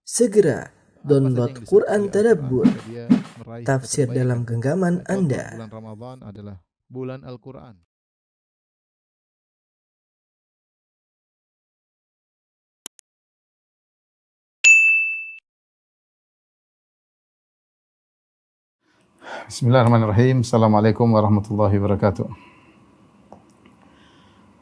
Segera download yang Quran disebut Tadabbur, Al-Quran, dia meraih tafsir kebaikan. dalam genggaman Contoh, Anda. bulan Ramadan adalah bulan Al-Quran. Bismillahirrahmanirrahim. Assalamualaikum warahmatullahi wabarakatuh.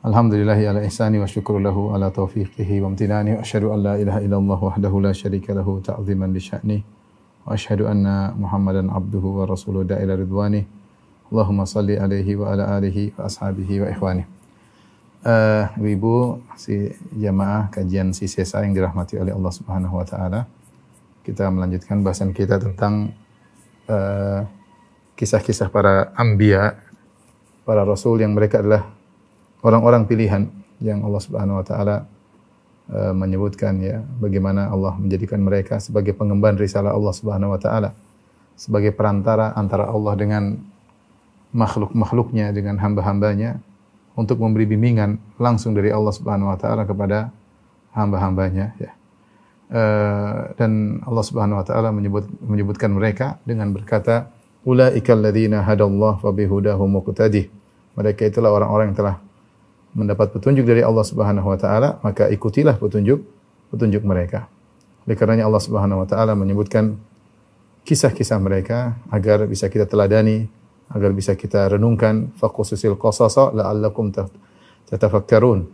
Alhamdulillahi ala ihsani wa syukru lahu ala taufiqihi wa amtinani wa asyhadu an la ilaha illallah wahdahu la syarika lahu ta'ziman li sya'ni wa asyhadu anna Muhammadan abduhu wa rasuluhu da'ila ridwani. Allahumma salli alaihi wa ala alihi wa ashabihi wa ikhwani. Ibu-ibu, si jamaah kajian si sesa yang dirahmati oleh Allah Subhanahu wa taala. Kita melanjutkan bahasan kita tentang kisah-kisah para anbiya, para rasul yang mereka adalah orang-orang pilihan yang Allah Subhanahu wa taala menyebutkan ya bagaimana Allah menjadikan mereka sebagai pengemban risalah Allah Subhanahu wa taala, sebagai perantara antara Allah dengan makhluk-makhluknya, dengan hamba-hambanya untuk memberi bimbingan langsung dari Allah Subhanahu wa taala kepada hamba-hambanya ya. Dan Allah Subhanahu wa taala menyebutkan mereka dengan berkata, ulaikal ladzina hadallahu fa bihudahu muqtadih. Mereka itulah orang-orang yang telah mendapat petunjuk dari Allah Subhanahu wa taala, maka ikutilah petunjuk mereka. Oleh karenanya Allah Subhanahu wa taala menyebutkan kisah-kisah mereka agar bisa kita teladani, agar bisa kita renungkan, faqsusil qasasa la'allakum tatafakkarun.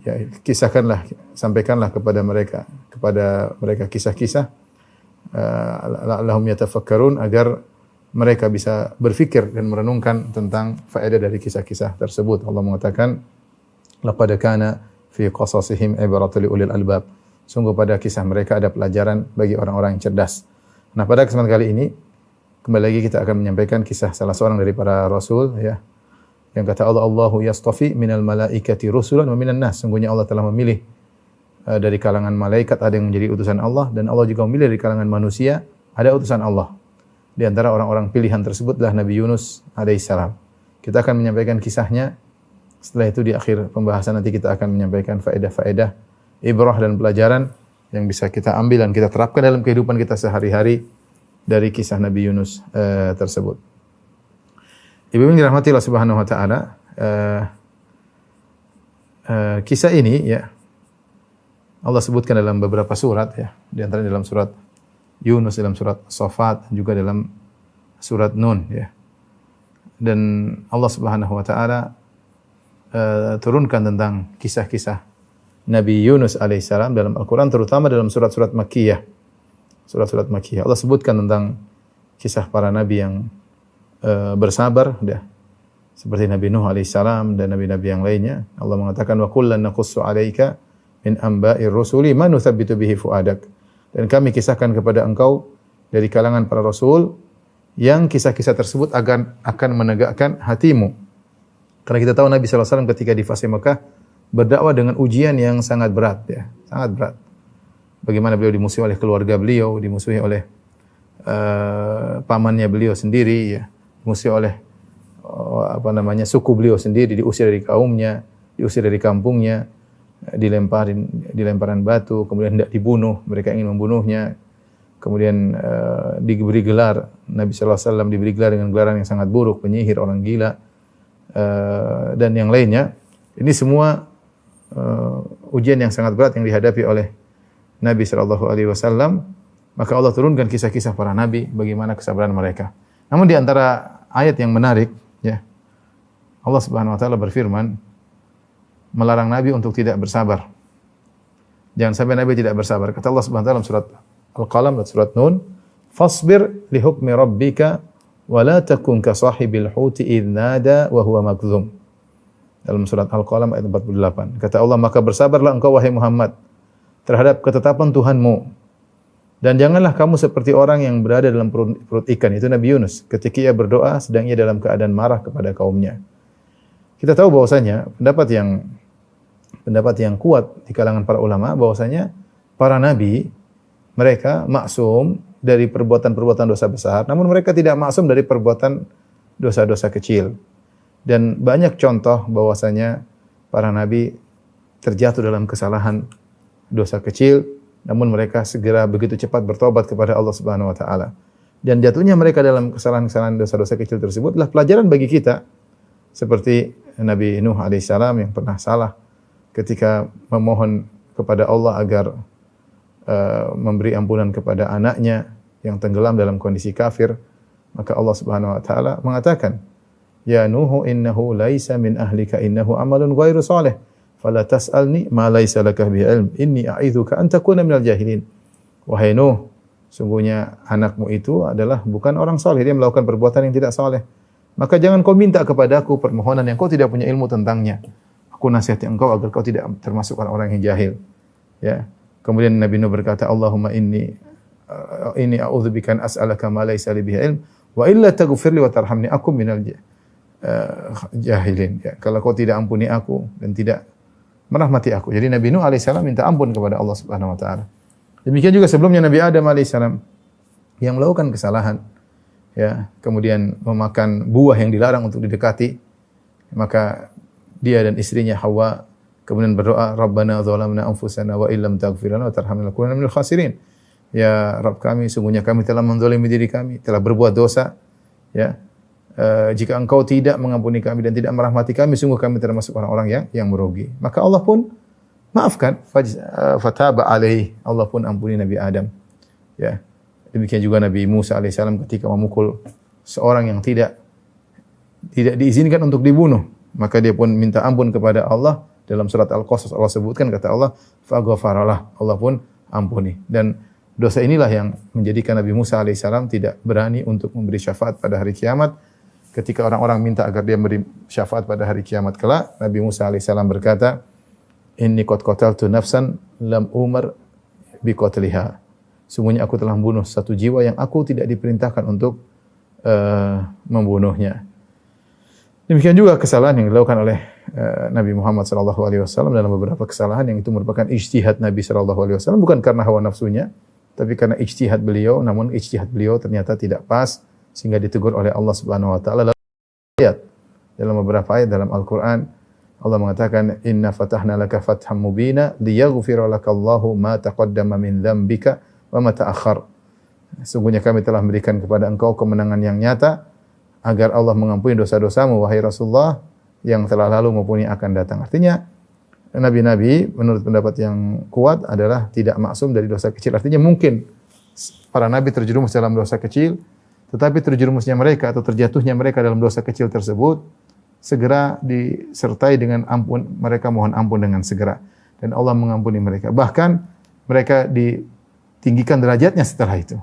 Ya, kisahkanlah, sampaikanlah kepada mereka kisah-kisah la'allahum yatafakkarun, agar mereka bisa berfikir dan merenungkan tentang faedah dari kisah-kisah tersebut. Allah mengatakan, laqad kana fi qasasihim ibratul liulil albab. Sungguh pada kisah mereka ada pelajaran bagi orang-orang yang cerdas. Nah, pada kesempatan kali ini kembali lagi kita akan menyampaikan kisah salah seorang dari para rasul ya. Yang kata Allah, Allahu yastafi minal malaikati rusulan wa minan nas. Sungguhnya Allah telah memilih dari kalangan malaikat ada yang menjadi utusan Allah, dan Allah juga memilih dari kalangan manusia ada utusan Allah. Di antara orang-orang pilihan tersebut adalah Nabi Yunus alaihissalam. Kita akan menyampaikan kisahnya. Setelah itu di akhir pembahasan nanti kita akan menyampaikan faedah-faedah, ibrah dan pelajaran yang bisa kita ambil dan kita terapkan dalam kehidupan kita sehari-hari dari kisah Nabi Yunus tersebut. Ibu yang dirahmati Allah Subhanahu wa taala, kisah ini ya Allah sebutkan dalam beberapa surat ya, di antaranya dalam surat Yunus, dalam surat Shafat, juga dalam surat Nun ya. Dan Allah Subhanahu wa taala turunkan tentang kisah-kisah Nabi Yunus alaihissalam dalam Al-Quran, terutama dalam surat-surat Makkiyah. Surat-surat Makkiyah. Allah sebutkan tentang kisah para nabi yang bersabar ya. Seperti Nabi Nuh alaihissalam dan nabi-nabi yang lainnya. Allah mengatakan, wa kullan naqussu 'alaika min amba'ir rusuli ma nuthabbitu bihi fuadak. Dan kami kisahkan kepada engkau dari kalangan para rasul yang kisah-kisah tersebut akan menegakkan hatimu. Karena kita tahu Nabi SAW ketika di fase Mekah berdakwah dengan ujian yang sangat berat ya, sangat berat. Bagaimana beliau dimusuhi oleh keluarga beliau, dimusuhi oleh pamannya beliau sendiri ya, dimusuhi oleh suku beliau sendiri, diusir dari kaumnya, diusir dari kampungnya, dilemparan batu, kemudian hendak dibunuh, mereka ingin membunuhnya. Kemudian diberi gelar, Nabi sallallahu alaihi wasallam diberi gelar dengan gelaran yang sangat buruk, penyihir, orang gila, dan yang lainnya. Ini semua ujian yang sangat berat yang dihadapi oleh Nabi sallallahu alaihi wasallam. Maka Allah turunkan kisah-kisah para nabi, bagaimana kesabaran mereka. Namun di antara ayat yang menarik ya, Allah Subhanahu wa taala berfirman melarang Nabi untuk tidak bersabar. Jangan sampai Nabi tidak bersabar. Kata Allah Subhanahu wa taala dalam surat Al-Qalam dan surat Nun, "Fasbir li hukmi rabbika wa la takun ka sahibil huti idz nada wa huwa makdzum." Dalam surat Al-Qalam ayat 48. Kata Allah, maka bersabarlah engkau wahai Muhammad terhadap ketetapan Tuhanmu. Dan janganlah kamu seperti orang yang berada dalam perut ikan, itu Nabi Yunus, ketika ia berdoa sedang ia dalam keadaan marah kepada kaumnya. Kita tahu bahwasanya pendapat yang kuat di kalangan para ulama bahwasanya para nabi mereka maksum dari perbuatan-perbuatan dosa besar, namun mereka tidak maksum dari perbuatan dosa-dosa kecil. Dan banyak contoh bahwasanya para nabi terjatuh dalam kesalahan dosa kecil namun mereka segera begitu cepat bertobat kepada Allah Subhanahu wa taala. Dan jatuhnya mereka dalam kesalahan-kesalahan dosa-dosa kecil tersebut adalah pelajaran bagi kita. Seperti Nabi Nuh alaihissalam yang pernah salah ketika memohon kepada Allah agar memberi ampunan kepada anaknya yang tenggelam dalam kondisi kafir, maka Allah Subhanahu wa taala mengatakan, "Ya Nuh, innahu laisa min ahlika, innahu amalun ghairu salih, fala tas'alni ma laisa laka bihi ilm, inni a'idzuka an takuna minal jahilin." Wahai Nuh, sungguhnya anakmu itu adalah bukan orang saleh, dia melakukan perbuatan yang tidak saleh. Maka jangan kau minta kepadaku permohonan yang kau tidak punya ilmu tentangnya. Aku nasihati engkau agar kau tidak termasuk orang-orang yang jahil. Ya. Kemudian Nabi Nuh berkata, "Allahumma inni a'udzubika an as'alaka ma laisa li bihi ilm, wa illa taghfirli wa tarhamni akum minal jahilin." Ya, kalau kau tidak ampuni aku dan tidak merahmati aku. Jadi Nabi Nuh alaihissalam minta ampun kepada Allah Subhanahu wa taala. Demikian juga sebelumnya Nabi Adam alaihissalam yang melakukan kesalahan, ya, kemudian memakan buah yang dilarang untuk didekati, maka dia dan istrinya Hawa kemudian berdoa, "Rabbana zalamna anfusana wa illam taghfir lana wa tarhamna lanakunanna minal khasirin." Ya Rabb kami, sungguhnya kami telah menzalimi diri kami, telah berbuat dosa, ya. Jika engkau tidak mengampuni kami dan tidak merahmati kami, sungguh kami termasuk orang-orang yang merugi. Maka Allah pun maafkan, fataba alaihi, Allah pun ampuni Nabi Adam. Ya. Demikian juga Nabi Musa alaihissalam ketika memukul seorang yang tidak diizinkan untuk dibunuh, maka dia pun minta ampun kepada Allah. Dalam surat Al-Qasas Allah sebutkan, kata Allah, faghfaralah, Allah pun ampuni. Dan dosa inilah yang menjadikan Nabi Musa alaihissalam tidak berani untuk memberi syafaat pada hari kiamat. Ketika orang-orang minta agar dia memberi syafaat pada hari kiamat kelak, Nabi Musa alaihissalam berkata, "Inni qad qataltu nafsan lam umar bi qatliha." Sungguhnya aku telah membunuh satu jiwa yang aku tidak diperintahkan untuk membunuhnya. Demikian juga kesalahan yang dilakukan oleh Nabi Muhammad SAW dalam beberapa kesalahan yang itu merupakan ijtihad Nabi SAW, bukan karena hawa nafsunya, tapi karena ijtihad beliau. Namun ijtihad beliau ternyata tidak pas sehingga ditegur oleh Allah Subhanahu wa taala dalam beberapa ayat dalam Al-Qur'an. Allah mengatakan, "Inna fatahna laka fatham mubina liyaghfira lakallahu ma taqaddama min dzambika wa ma ta'akhkhar." Sungguhnya kami telah memberikan kepada engkau kemenangan yang nyata agar Allah mengampuni dosa-dosamu, wahai Rasulullah, yang telah lalu maupun yang akan datang. Artinya, nabi-nabi menurut pendapat yang kuat adalah tidak maksum dari dosa kecil. Artinya mungkin para nabi terjerumus dalam dosa kecil, tetapi terjerumusnya mereka atau terjatuhnya mereka dalam dosa kecil tersebut segera disertai dengan ampun, mereka mohon ampun dengan segera. Dan Allah mengampuni mereka. Bahkan mereka ditinggikan derajatnya setelah itu.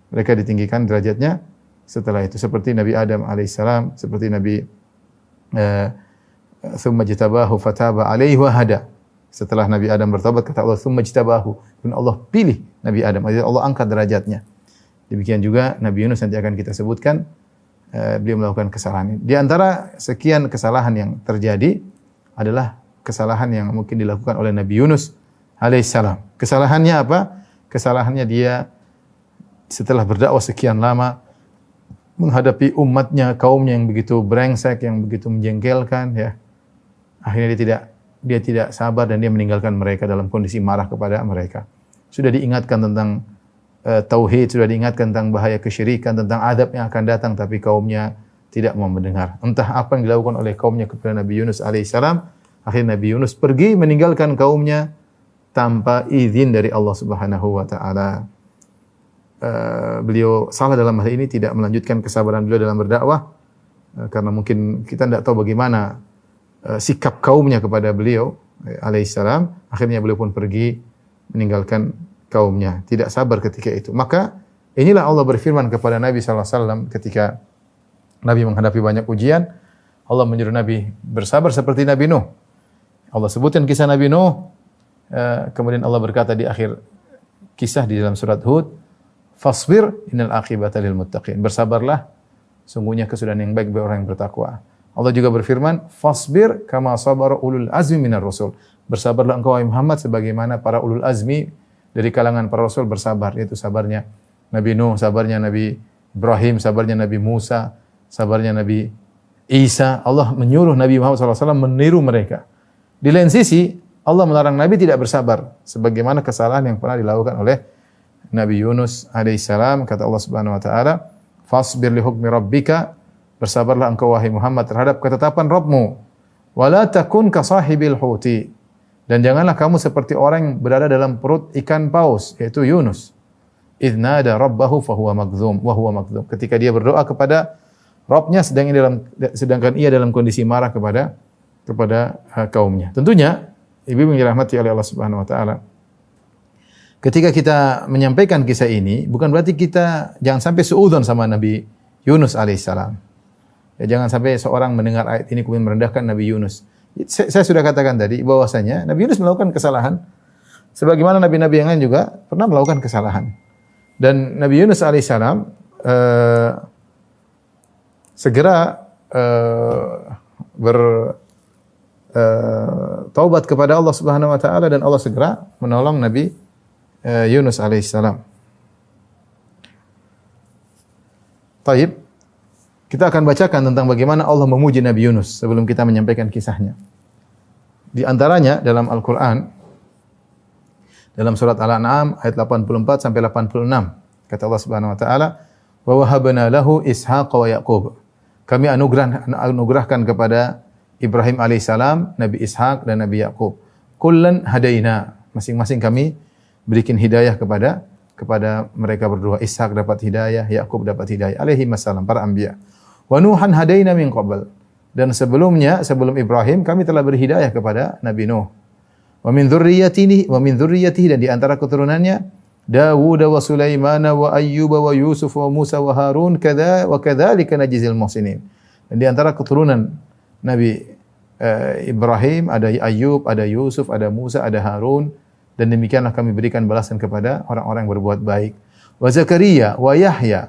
Mereka ditinggikan derajatnya setelah itu, seperti Nabi Adam alaihissalam, seperti Nabi thumma jtabahu fataba alaihi wa hada. Setelah Nabi Adam bertobat, kata Allah thumma jtabahu, dan Allah pilih Nabi Adam, Allah angkat derajatnya. Demikian juga Nabi Yunus, nanti akan kita sebutkan, beliau melakukan kesalahan. Di antara sekian kesalahan yang terjadi adalah kesalahan yang mungkin dilakukan oleh Nabi Yunus alaihissalam. Kesalahannya apa? Kesalahannya dia setelah berdakwah sekian lama, menghadapi umatnya, kaumnya yang begitu brengsek, yang begitu menjengkelkan, ya. Akhirnya dia tidak sabar dan dia meninggalkan mereka dalam kondisi marah kepada mereka. Sudah diingatkan tentang tauhid, sudah diingatkan tentang bahaya kesyirikan, tentang adab yang akan datang, tapi kaumnya tidak mau mendengar. Entah apa yang dilakukan oleh kaumnya kepada Nabi Yunus alaihissalam. Akhirnya Nabi Yunus pergi meninggalkan kaumnya tanpa izin dari Allah Subhanahu wa taala. Beliau salah dalam hal ini, tidak melanjutkan kesabaran beliau dalam berdakwah, karena mungkin kita tidak tahu bagaimana sikap kaumnya kepada beliau alaihissalam. Akhirnya beliau pun pergi meninggalkan kaumnya, tidak sabar ketika itu. Maka inilah Allah berfirman kepada Nabi SAW ketika Nabi menghadapi banyak ujian. Allah menyuruh Nabi bersabar seperti Nabi Nuh. Allah sebutkan kisah Nabi Nuh. Kemudian Allah berkata di akhir kisah di dalam surat Hud, "Fasbir innal aqibata lil muttaqin." Bersabarlah, sungguhnya kesudahan yang baik bagi orang yang bertakwa. Allah juga berfirman, "Fasbir kama sabara ulul azmi minar rasul." Bersabarlah engkau wahai Muhammad sebagaimana para ulul azmi dari kalangan para rasul bersabar, yaitu sabarnya Nabi Nuh, sabarnya Nabi Ibrahim, sabarnya Nabi Musa, sabarnya Nabi Isa. Allah menyuruh Nabi Muhammad SAW meniru mereka. Di lain sisi, Allah melarang Nabi tidak bersabar sebagaimana kesalahan yang pernah dilakukan oleh Nabi Yunus alaihissalam. Kata Allah Subhanahu wa taala, "Fasbir li hukmi rabbika", bersabarlah engkau wahai Muhammad terhadap ketetapan Rabbmu. "Wala takun ka sahibil huti", dan janganlah kamu seperti orang yang berada dalam perut ikan paus, yaitu Yunus. "Idz nada rabbahu fahuwa magdzum wa huwa magdzum", ketika dia berdoa kepada Rabbnya sedangkan ia dalam kondisi marah kepada kaumnya. Tentunya ibu yang dirahmati oleh Allah Subhanahu wa taala, ketika kita menyampaikan kisah ini bukan berarti kita jangan sampai suudzon sama Nabi Yunus alaihissalam. Ya, jangan sampai seorang mendengar ayat ini kemudian merendahkan Nabi Yunus. Saya sudah katakan tadi bahwasanya Nabi Yunus melakukan kesalahan sebagaimana nabi-nabi yang lain juga pernah melakukan kesalahan. Dan Nabi Yunus alaihissalam segera bertaubat kepada Allah Subhanahu wa taala dan Allah segera menolong Nabi Yunus alaihissalam. Taib, kita akan bacakan tentang bagaimana Allah memuji Nabi Yunus sebelum kita menyampaikan kisahnya. Di antaranya dalam Al-Qur'an dalam surat Al-An'am ayat 84 sampai 86. Kata Allah Subhanahu wa taala, "Wa wahabna lahu Ishaq wa Yaqub." Kami anugerahkan kepada Ibrahim alaihissalam, Nabi Ishaq dan Nabi Yaqub. Kullan hadaina, masing-masing kami berikan hidayah kepada mereka berdua. Ishaq dapat hidayah, Yaqub dapat hidayah alaihi wassalam, para anbiya. Wa Nuhan hadaina min qabl, dan sebelum Ibrahim kami telah beri hidayah kepada Nabi Nuh. Wa min dzurriyyatihi, dan di antara keturunannya Dawud wa Sulaiman wa Ayyub wa Yusuf wa Musa wa Harun wa kadzalika najzil muhsinin. Dan di antara keturunan Nabi Ibrahim ada Ayyub, ada Yusuf, ada Musa, ada Harun, dan demikianlah kami berikan balasan kepada orang-orang yang berbuat baik. Wa Zakaria wa Yahya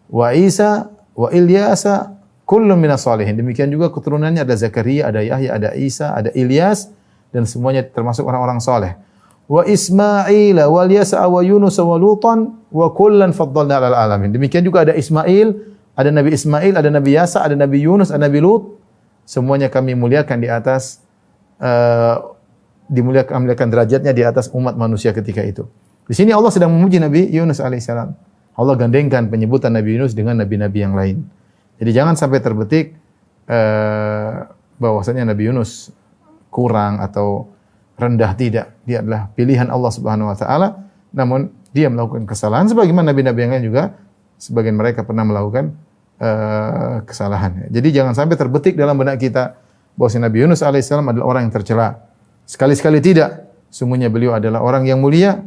wa Isa wa Ilyasa kullun minas salihin. Demikian juga keturunannya ada Zakaria, ada Yahya, ada Isa, ada Ilyas, dan semuanya termasuk orang-orang saleh. Wa Ismail wa Yasa wa Yunus wa Lutan wa kullan faddalna 'alal alamin. Demikian juga ada Ismail, ada Nabi Ismail, ada Nabi Yasa, ada Nabi Yunus, ada Nabi Lut. Semuanya kami muliakan di atas dimuliakan derajatnya di atas umat manusia ketika itu. Di sini Allah sedang memuji Nabi Yunus alaihissalam. Allah gandengkan penyebutan Nabi Yunus dengan nabi-nabi yang lain. Jadi jangan sampai terbetik bahwasanya Nabi Yunus kurang atau rendah, tidak. Dia adalah pilihan Allah Subhanahu wa taala, namun dia melakukan kesalahan sebagaimana nabi-nabi yang lain juga sebagian mereka pernah melakukan kesalahan. Jadi jangan sampai terbetik dalam benak kita bahwa Nabi Yunus alaihissalam adalah orang yang tercela. Sekali-sekali tidak. Sungguhnya beliau adalah orang yang mulia.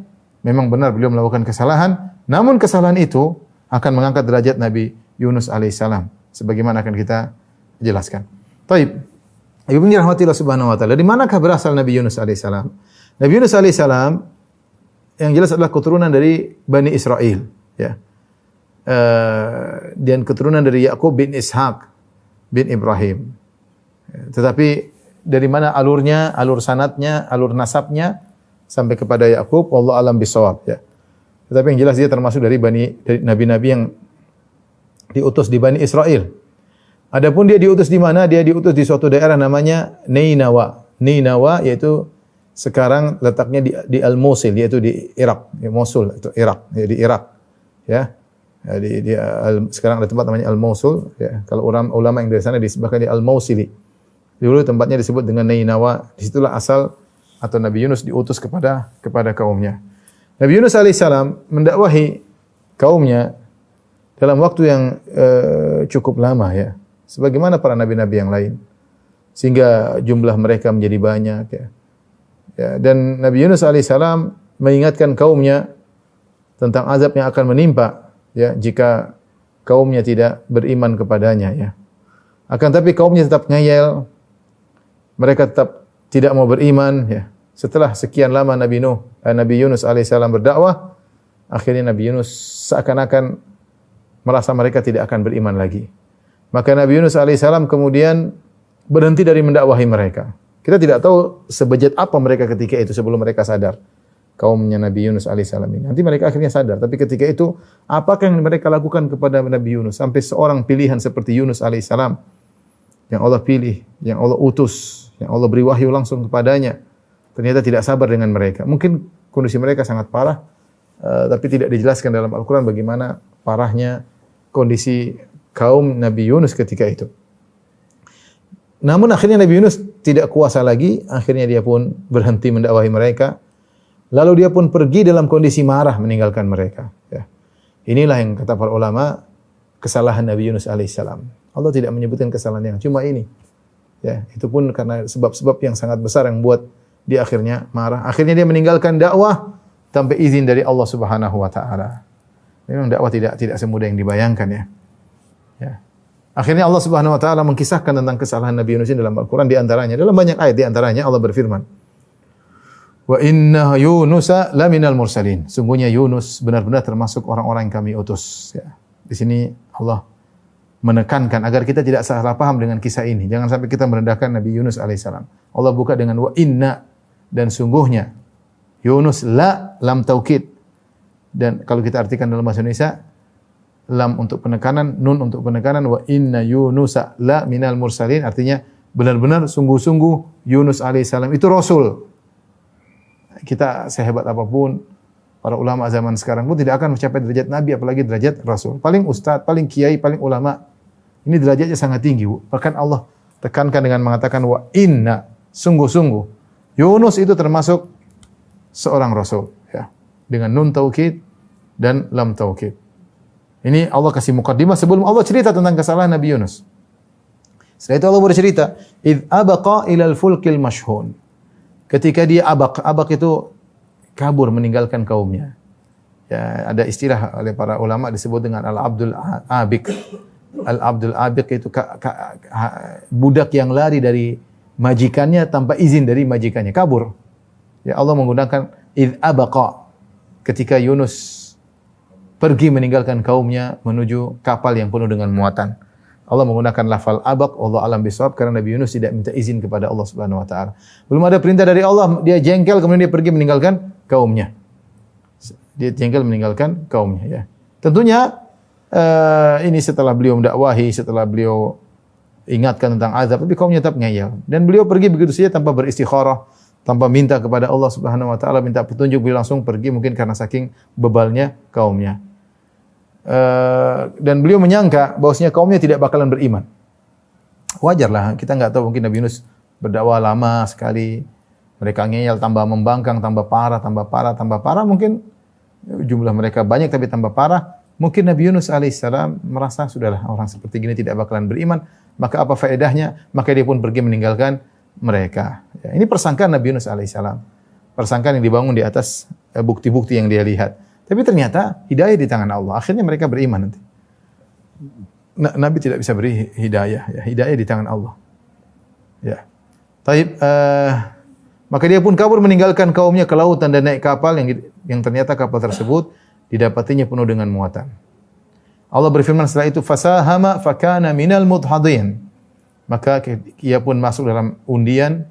Memang benar beliau melakukan kesalahan, namun kesalahan itu akan mengangkat derajat Nabi Yunus alaihissalam sebagaimana akan kita jelaskan. Taib. Ibu dirahmati Allah Subhanahu wa taala. Dari manakah berasal Nabi Yunus alaihissalam? Nabi Yunus alaihissalam yang jelas adalah keturunan dari Bani Israel, ya. Dan keturunan dari Yaqub bin Ishaq bin Ibrahim. Tetapi dari mana alurnya, alur sanadnya, alur nasabnya sampai kepada Yaqub, wallahu alam bisawab, ya. Tetapi yang jelas dia termasuk dari nabi-nabi yang diutus di Bani Israel. Adapun dia diutus di mana? Dia diutus di suatu daerah namanya Nainawa. Nainawa yaitu sekarang letaknya di Al-Mosul, yaitu di Irak, di Mosul itu Irak, ya, di Irak, ya. Sekarang ada tempat namanya Al-Mosul, ya. Kalau ulama yang dari sana disebutkan di Al-Mausili. Dulu tempatnya disebut dengan Nainawa. Disitulah asal atau Nabi Yunus diutus kepada kaumnya. Nabi Yunus alaihissalam mendakwahi kaumnya dalam waktu yang cukup lama, ya. Sebagaimana para nabi-nabi yang lain, sehingga jumlah mereka menjadi banyak, ya. Dan Nabi Yunus alaihissalam mengingatkan kaumnya tentang azab yang akan menimpa, ya, jika kaumnya tidak beriman kepadanya, ya. Akan tapi kaumnya tetap ngeyel, mereka tetap tidak mau beriman, ya. Setelah sekian lama Nabi Yunus alaihissalam berdakwah, akhirnya Nabi Yunus seakan-akan merasa mereka tidak akan beriman lagi. Maka Nabi Yunus alaihissalam kemudian berhenti dari mendakwahi mereka. Kita tidak tahu sebejat apa mereka ketika itu sebelum mereka sadar. Kaumnya Nabi Yunus alaihissalam ini. Nanti mereka akhirnya sadar. Tapi ketika itu, apakah yang mereka lakukan kepada Nabi Yunus? Sampai seorang pilihan seperti Yunus alaihissalam yang Allah pilih, yang Allah utus, yang Allah beri wahyu langsung kepadanya. ternyata tidak sabar dengan mereka. Mungkin kondisi mereka sangat parah, tapi tidak dijelaskan dalam Al-Quran bagaimana parahnya kondisi kaum Nabi Yunus ketika itu. Namun akhirnya Nabi Yunus tidak kuasa lagi, akhirnya dia pun berhenti mendakwahi mereka. Lalu dia pun pergi dalam kondisi marah meninggalkan mereka. Ya. Inilah yang kata para ulama kesalahan Nabi Yunus alaihissalam. Allah tidak menyebutkan kesalahan yang cuma ini. Ya, itu pun karena sebab-sebab yang sangat besar yang buat dia akhirnya marah. Akhirnya dia meninggalkan dakwah tanpa izin dari Allah Subhanahu wa taala. Memang dakwah tidak semudah yang dibayangkan ya. Ya. Akhirnya Allah Subhanahu wa taala mengkisahkan tentang kesalahan Nabi Yunus dalam Al-Qur'an di antaranya dalam banyak ayat di antaranya Allah berfirman, "Wa inna Yunusa laminal mursalin." Sungguhnya Yunus benar-benar termasuk orang-orang yang kami utus ya. Di sini Allah menekankan agar kita tidak salah paham dengan kisah ini. Jangan sampai kita merendahkan Nabi Yunus alaihissalam. Allah buka dengan wa inna, dan sungguhnya Yunus, lam taukid. Dan kalau kita artikan dalam bahasa Indonesia, lam untuk penekanan, nun untuk penekanan, wa inna Yunusa la minal mursalin, artinya benar-benar sungguh-sungguh Yunus alaihissalam itu rasul. Kita sehebat apapun, para ulama zaman sekarang pun tidak akan mencapai derajat nabi, apalagi derajat rasul. Paling ustaz, paling kiai, paling ulama, ini derajatnya sangat tinggi. Bahkan Allah tekankan dengan mengatakan wa inna, sungguh-sungguh Yunus itu termasuk seorang rasul ya, dengan nun taukid dan lam taukid. Ini Allah kasih mukaddimah sebelum Allah cerita tentang kesalahan Nabi Yunus. Setelah itu Allah bercerita, "Idz abaqa ilal fulkil mashhun." Ketika dia abaq itu kabur meninggalkan kaumnya. Ya, ada istilah oleh para ulama disebut dengan al-abdul abiq. Al-abdul abiq itu budak yang lari dari majikannya tanpa izin dari majikannya, kabur. Ya, Allah menggunakan idz abaqa, ketika Yunus pergi meninggalkan kaumnya menuju kapal yang penuh dengan muatan. Allah menggunakan lafal abaq, Allah alam bisawab, karena Nabi Yunus tidak minta izin kepada Allah Subhanahu wa taala. Belum ada perintah dari Allah, dia jengkel kemudian dia pergi meninggalkan kaumnya. Dia jengkel meninggalkan kaumnya ya. Tentunya ini setelah beliau mendakwahi, setelah beliau ingatkan tentang azab, tapi kaumnya tetap ngeyel. Dan beliau pergi begitu saja tanpa beristikharah, tanpa minta kepada Allah Subhanahu wa taala, minta petunjuk, beliau langsung pergi mungkin karena saking bebalnya kaumnya. Dan beliau menyangka bahwasanya kaumnya tidak bakalan beriman. Wajarlah, kita enggak tahu, mungkin Nabi Yunus berdakwah lama sekali. Mereka ngeyel, tambah membangkang, tambah parah, mungkin jumlah mereka banyak tapi tambah parah. Mungkin Nabi Yunus alaihissalam merasa sudahlah, orang seperti gini tidak bakalan beriman, maka apa faedahnya? Maka dia pun pergi meninggalkan mereka. Ya, ini persangkaan Nabi Yunus alaihissalam. Persangkaan yang dibangun di atas bukti-bukti yang dia lihat. Tapi ternyata hidayah di tangan Allah. Akhirnya mereka beriman nanti. Nabi tidak bisa beri hidayah. Ya, hidayah di tangan Allah. Ya. Taib, maka dia pun kabur meninggalkan kaumnya ke lautan dan naik kapal yang ternyata kapal tersebut didapatinya penuh dengan muatan. Allah berfirman setelah itu, fasahama fakana minal mudhadin. Maka ia pun masuk dalam undian,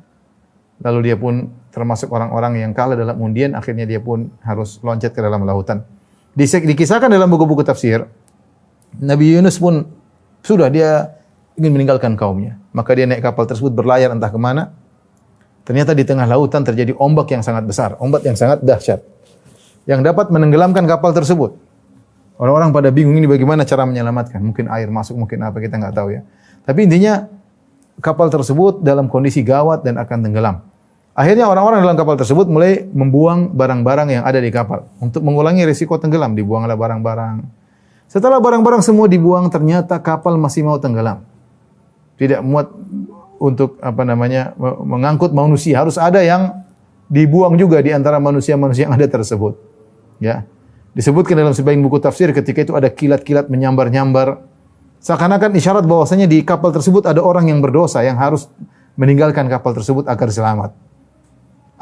lalu dia pun termasuk orang-orang yang kalah dalam undian, akhirnya dia pun harus loncat ke dalam lautan. Dikisahkan dalam buku-buku tafsir, Nabi Yunus pun sudah dia ingin meninggalkan kaumnya. Maka dia naik kapal tersebut berlayar entah kemana. Ternyata di tengah lautan terjadi ombak yang sangat besar, ombak yang sangat dahsyat, yang dapat menenggelamkan kapal tersebut. Orang-orang pada bingung ini bagaimana cara menyelamatkan. Mungkin air masuk, mungkin apa, kita nggak tahu ya. Tapi intinya kapal tersebut dalam kondisi gawat dan akan tenggelam. Akhirnya orang-orang dalam kapal tersebut mulai membuang barang-barang yang ada di kapal. Untuk mengulangi risiko tenggelam, dibuanglah barang-barang. Setelah barang-barang semua dibuang, ternyata kapal masih mau tenggelam. Tidak muat untuk mengangkut manusia. Harus ada yang dibuang juga di antara manusia-manusia yang ada tersebut. Ya. Disebutkan dalam sebagian buku tafsir ketika itu ada kilat-kilat menyambar-nyambar. Seakan-akan isyarat bahwasanya di kapal tersebut ada orang yang berdosa yang harus meninggalkan kapal tersebut agar selamat.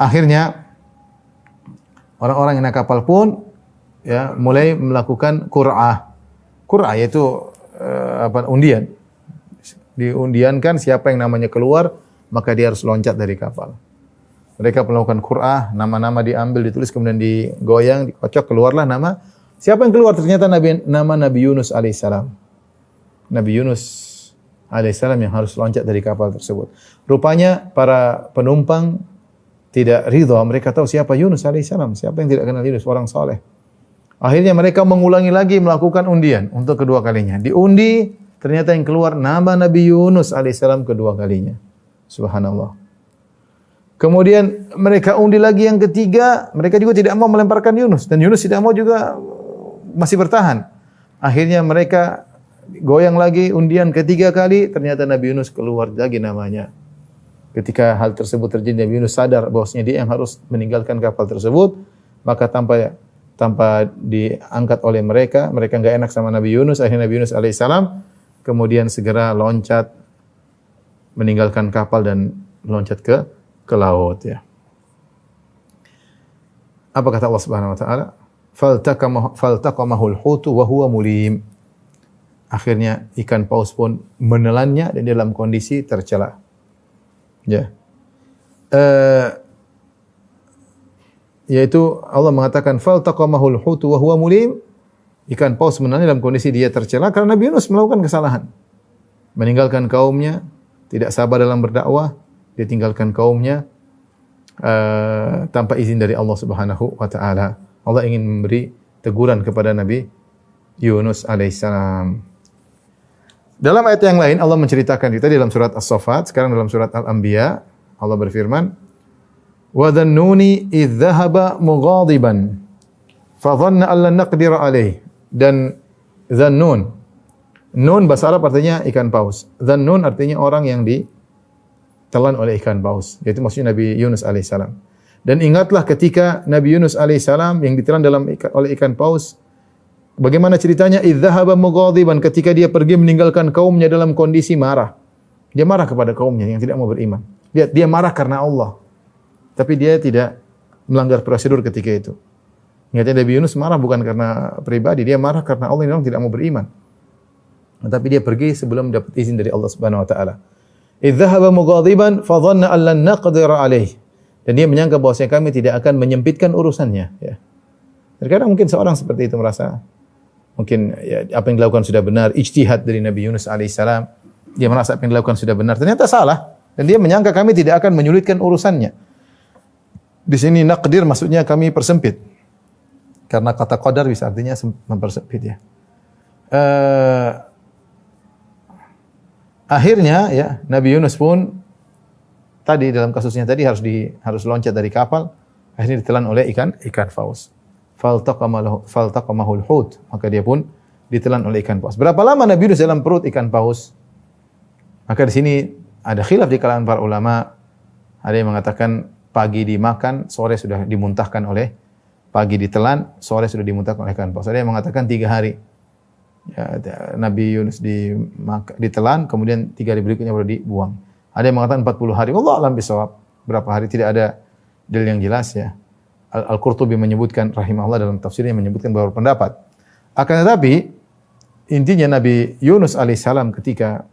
Akhirnya orang-orang yang naik kapal pun ya mulai melakukan qur'ah. Qur'ah yaitu undian. Diundiankan siapa yang namanya keluar, maka dia harus loncat dari kapal. Mereka melakukan qur'ah, nama-nama diambil, ditulis, kemudian digoyang, dikocok, keluarlah nama. Siapa yang keluar? Ternyata nama Nabi Yunus alaihissalam. Nabi Yunus alaihissalam yang harus loncat dari kapal tersebut. Rupanya para penumpang tidak ridha. Mereka tahu siapa Yunus alaihissalam. Siapa yang tidak kenal Yunus, orang saleh. Akhirnya mereka mengulangi lagi melakukan undian untuk kedua kalinya. Diundi, ternyata yang keluar nama Nabi Yunus alaihissalam kedua kalinya. Subhanallah. Kemudian mereka undi lagi yang ketiga, mereka juga tidak mau melemparkan Yunus. Dan Yunus tidak mau juga, masih bertahan. Akhirnya mereka goyang lagi undian ketiga kali, ternyata Nabi Yunus keluar lagi namanya. Ketika hal tersebut terjadi, Nabi Yunus sadar bahwasanya dia yang harus meninggalkan kapal tersebut, maka tanpa diangkat oleh mereka enggak enak sama Nabi Yunus. Akhirnya Nabi Yunus alaihissalam kemudian segera loncat meninggalkan kapal dan loncat ke laut ya. Apa kata Allah Subhanahu wa taala? Faltaqamahul hutu wa huwa mulim. Akhirnya ikan paus pun menelannya dan dalam kondisi tercela. Ya. Yaitu Allah mengatakan faltaqamahul hutu wa huwa mulim, ikan paus menelan dalam kondisi dia tercela karena Nabi Yunus melakukan kesalahan. Meninggalkan kaumnya, tidak sabar dalam berdakwah, dia tinggalkan kaumnya tanpa izin dari Allah Subhanahu wa taala. Allah ingin memberi teguran kepada Nabi Yunus alaihissalam. Dalam ayat yang lain Allah menceritakan kita dalam surat As-Saffat, sekarang dalam surat Al-Anbiya Allah berfirman, wa dhannuni idh dhahaba mughadiban fa dhanna an lan naqdira alaih. Dan dhannun, nun bahasa Arab artinya ikan paus. Dhannun artinya orang yang ditelan oleh ikan paus, yaitu maksudnya Nabi Yunus alaihissalam. Dan ingatlah ketika Nabi Yunus alaihissalam yang ditelan oleh ikan paus, bagaimana ceritanya? Idh dhahaba mughadiban, ketika dia pergi meninggalkan kaumnya dalam kondisi marah. Dia marah kepada kaumnya yang tidak mau beriman. Dia marah karena Allah. Tapi dia tidak melanggar prosedur ketika itu. Ingatnya Nabi Yunus marah bukan karena pribadi, dia marah karena Allah yang tidak mau beriman. Tapi dia pergi sebelum dapat izin dari Allah Subhanahu wa taala. Idh dhahaba mughadiban fa dhanna an lan naqdira alaih. Dan dia menyangka bahwasanya kami tidak akan menyempitkan urusannya, ya. Terkadang mungkin seorang seperti itu merasa mungkin ya, apa yang dilakukan sudah benar, ijtihad dari Nabi Yunus alaihissalam. Dia merasa apa yang dilakukan sudah benar, ternyata salah. Dan dia menyangka kami tidak akan menyulitkan urusannya. Di sini naqdir maksudnya kami persempit. Karena kata qadar bisa artinya mempersempit ya. Akhirnya ya Nabi Yunus pun tadi dalam kasusnya tadi harus loncat dari kapal, akhirnya ditelan oleh ikan paus. Faltaqamahul hut, maka dia pun ditelan oleh ikan paus. Berapa lama Nabi Yunus dalam perut ikan paus? Maka di sini ada khilaf di kalangan para ulama. Ada yang mengatakan pagi dimakan, sore sudah dimuntahkan oleh, pagi ditelan, sore sudah dimuntahkan oleh ikan paus. Ada yang mengatakan 3 hari. Ya, Nabi Yunus ditelan, kemudian 3 hari berikutnya baru dibuang. Ada yang mengatakan 40 hari. Wallahu a'lam bishawab. Berapa hari tidak ada dalil yang jelas ya. Al-Qurtubi menyebutkan rahimahullah dalam tafsirnya menyebutkan beberapa pendapat. Akan tetapi intinya Nabi Yunus alaihissalam ketika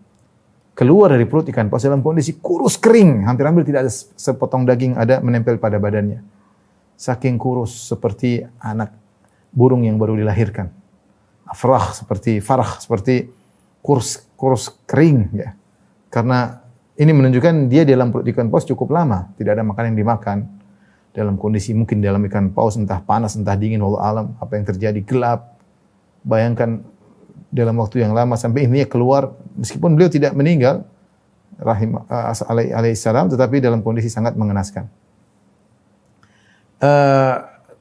keluar dari perut ikan paus dalam kondisi kurus kering, hampir-hampir tidak ada sepotong daging ada menempel pada badannya. Saking kurus seperti anak burung yang baru dilahirkan. Farah seperti kurus kering ya. Karena ini menunjukkan dia dalam perut ikan paus cukup lama, tidak ada makanan yang dimakan. Dalam kondisi mungkin dalam ikan paus entah panas entah dingin, wallahu alam, apa yang terjadi, gelap. Bayangkan dalam waktu yang lama sampai intinya keluar, meskipun beliau tidak meninggal alaihissalam, tetapi dalam kondisi sangat mengenaskan.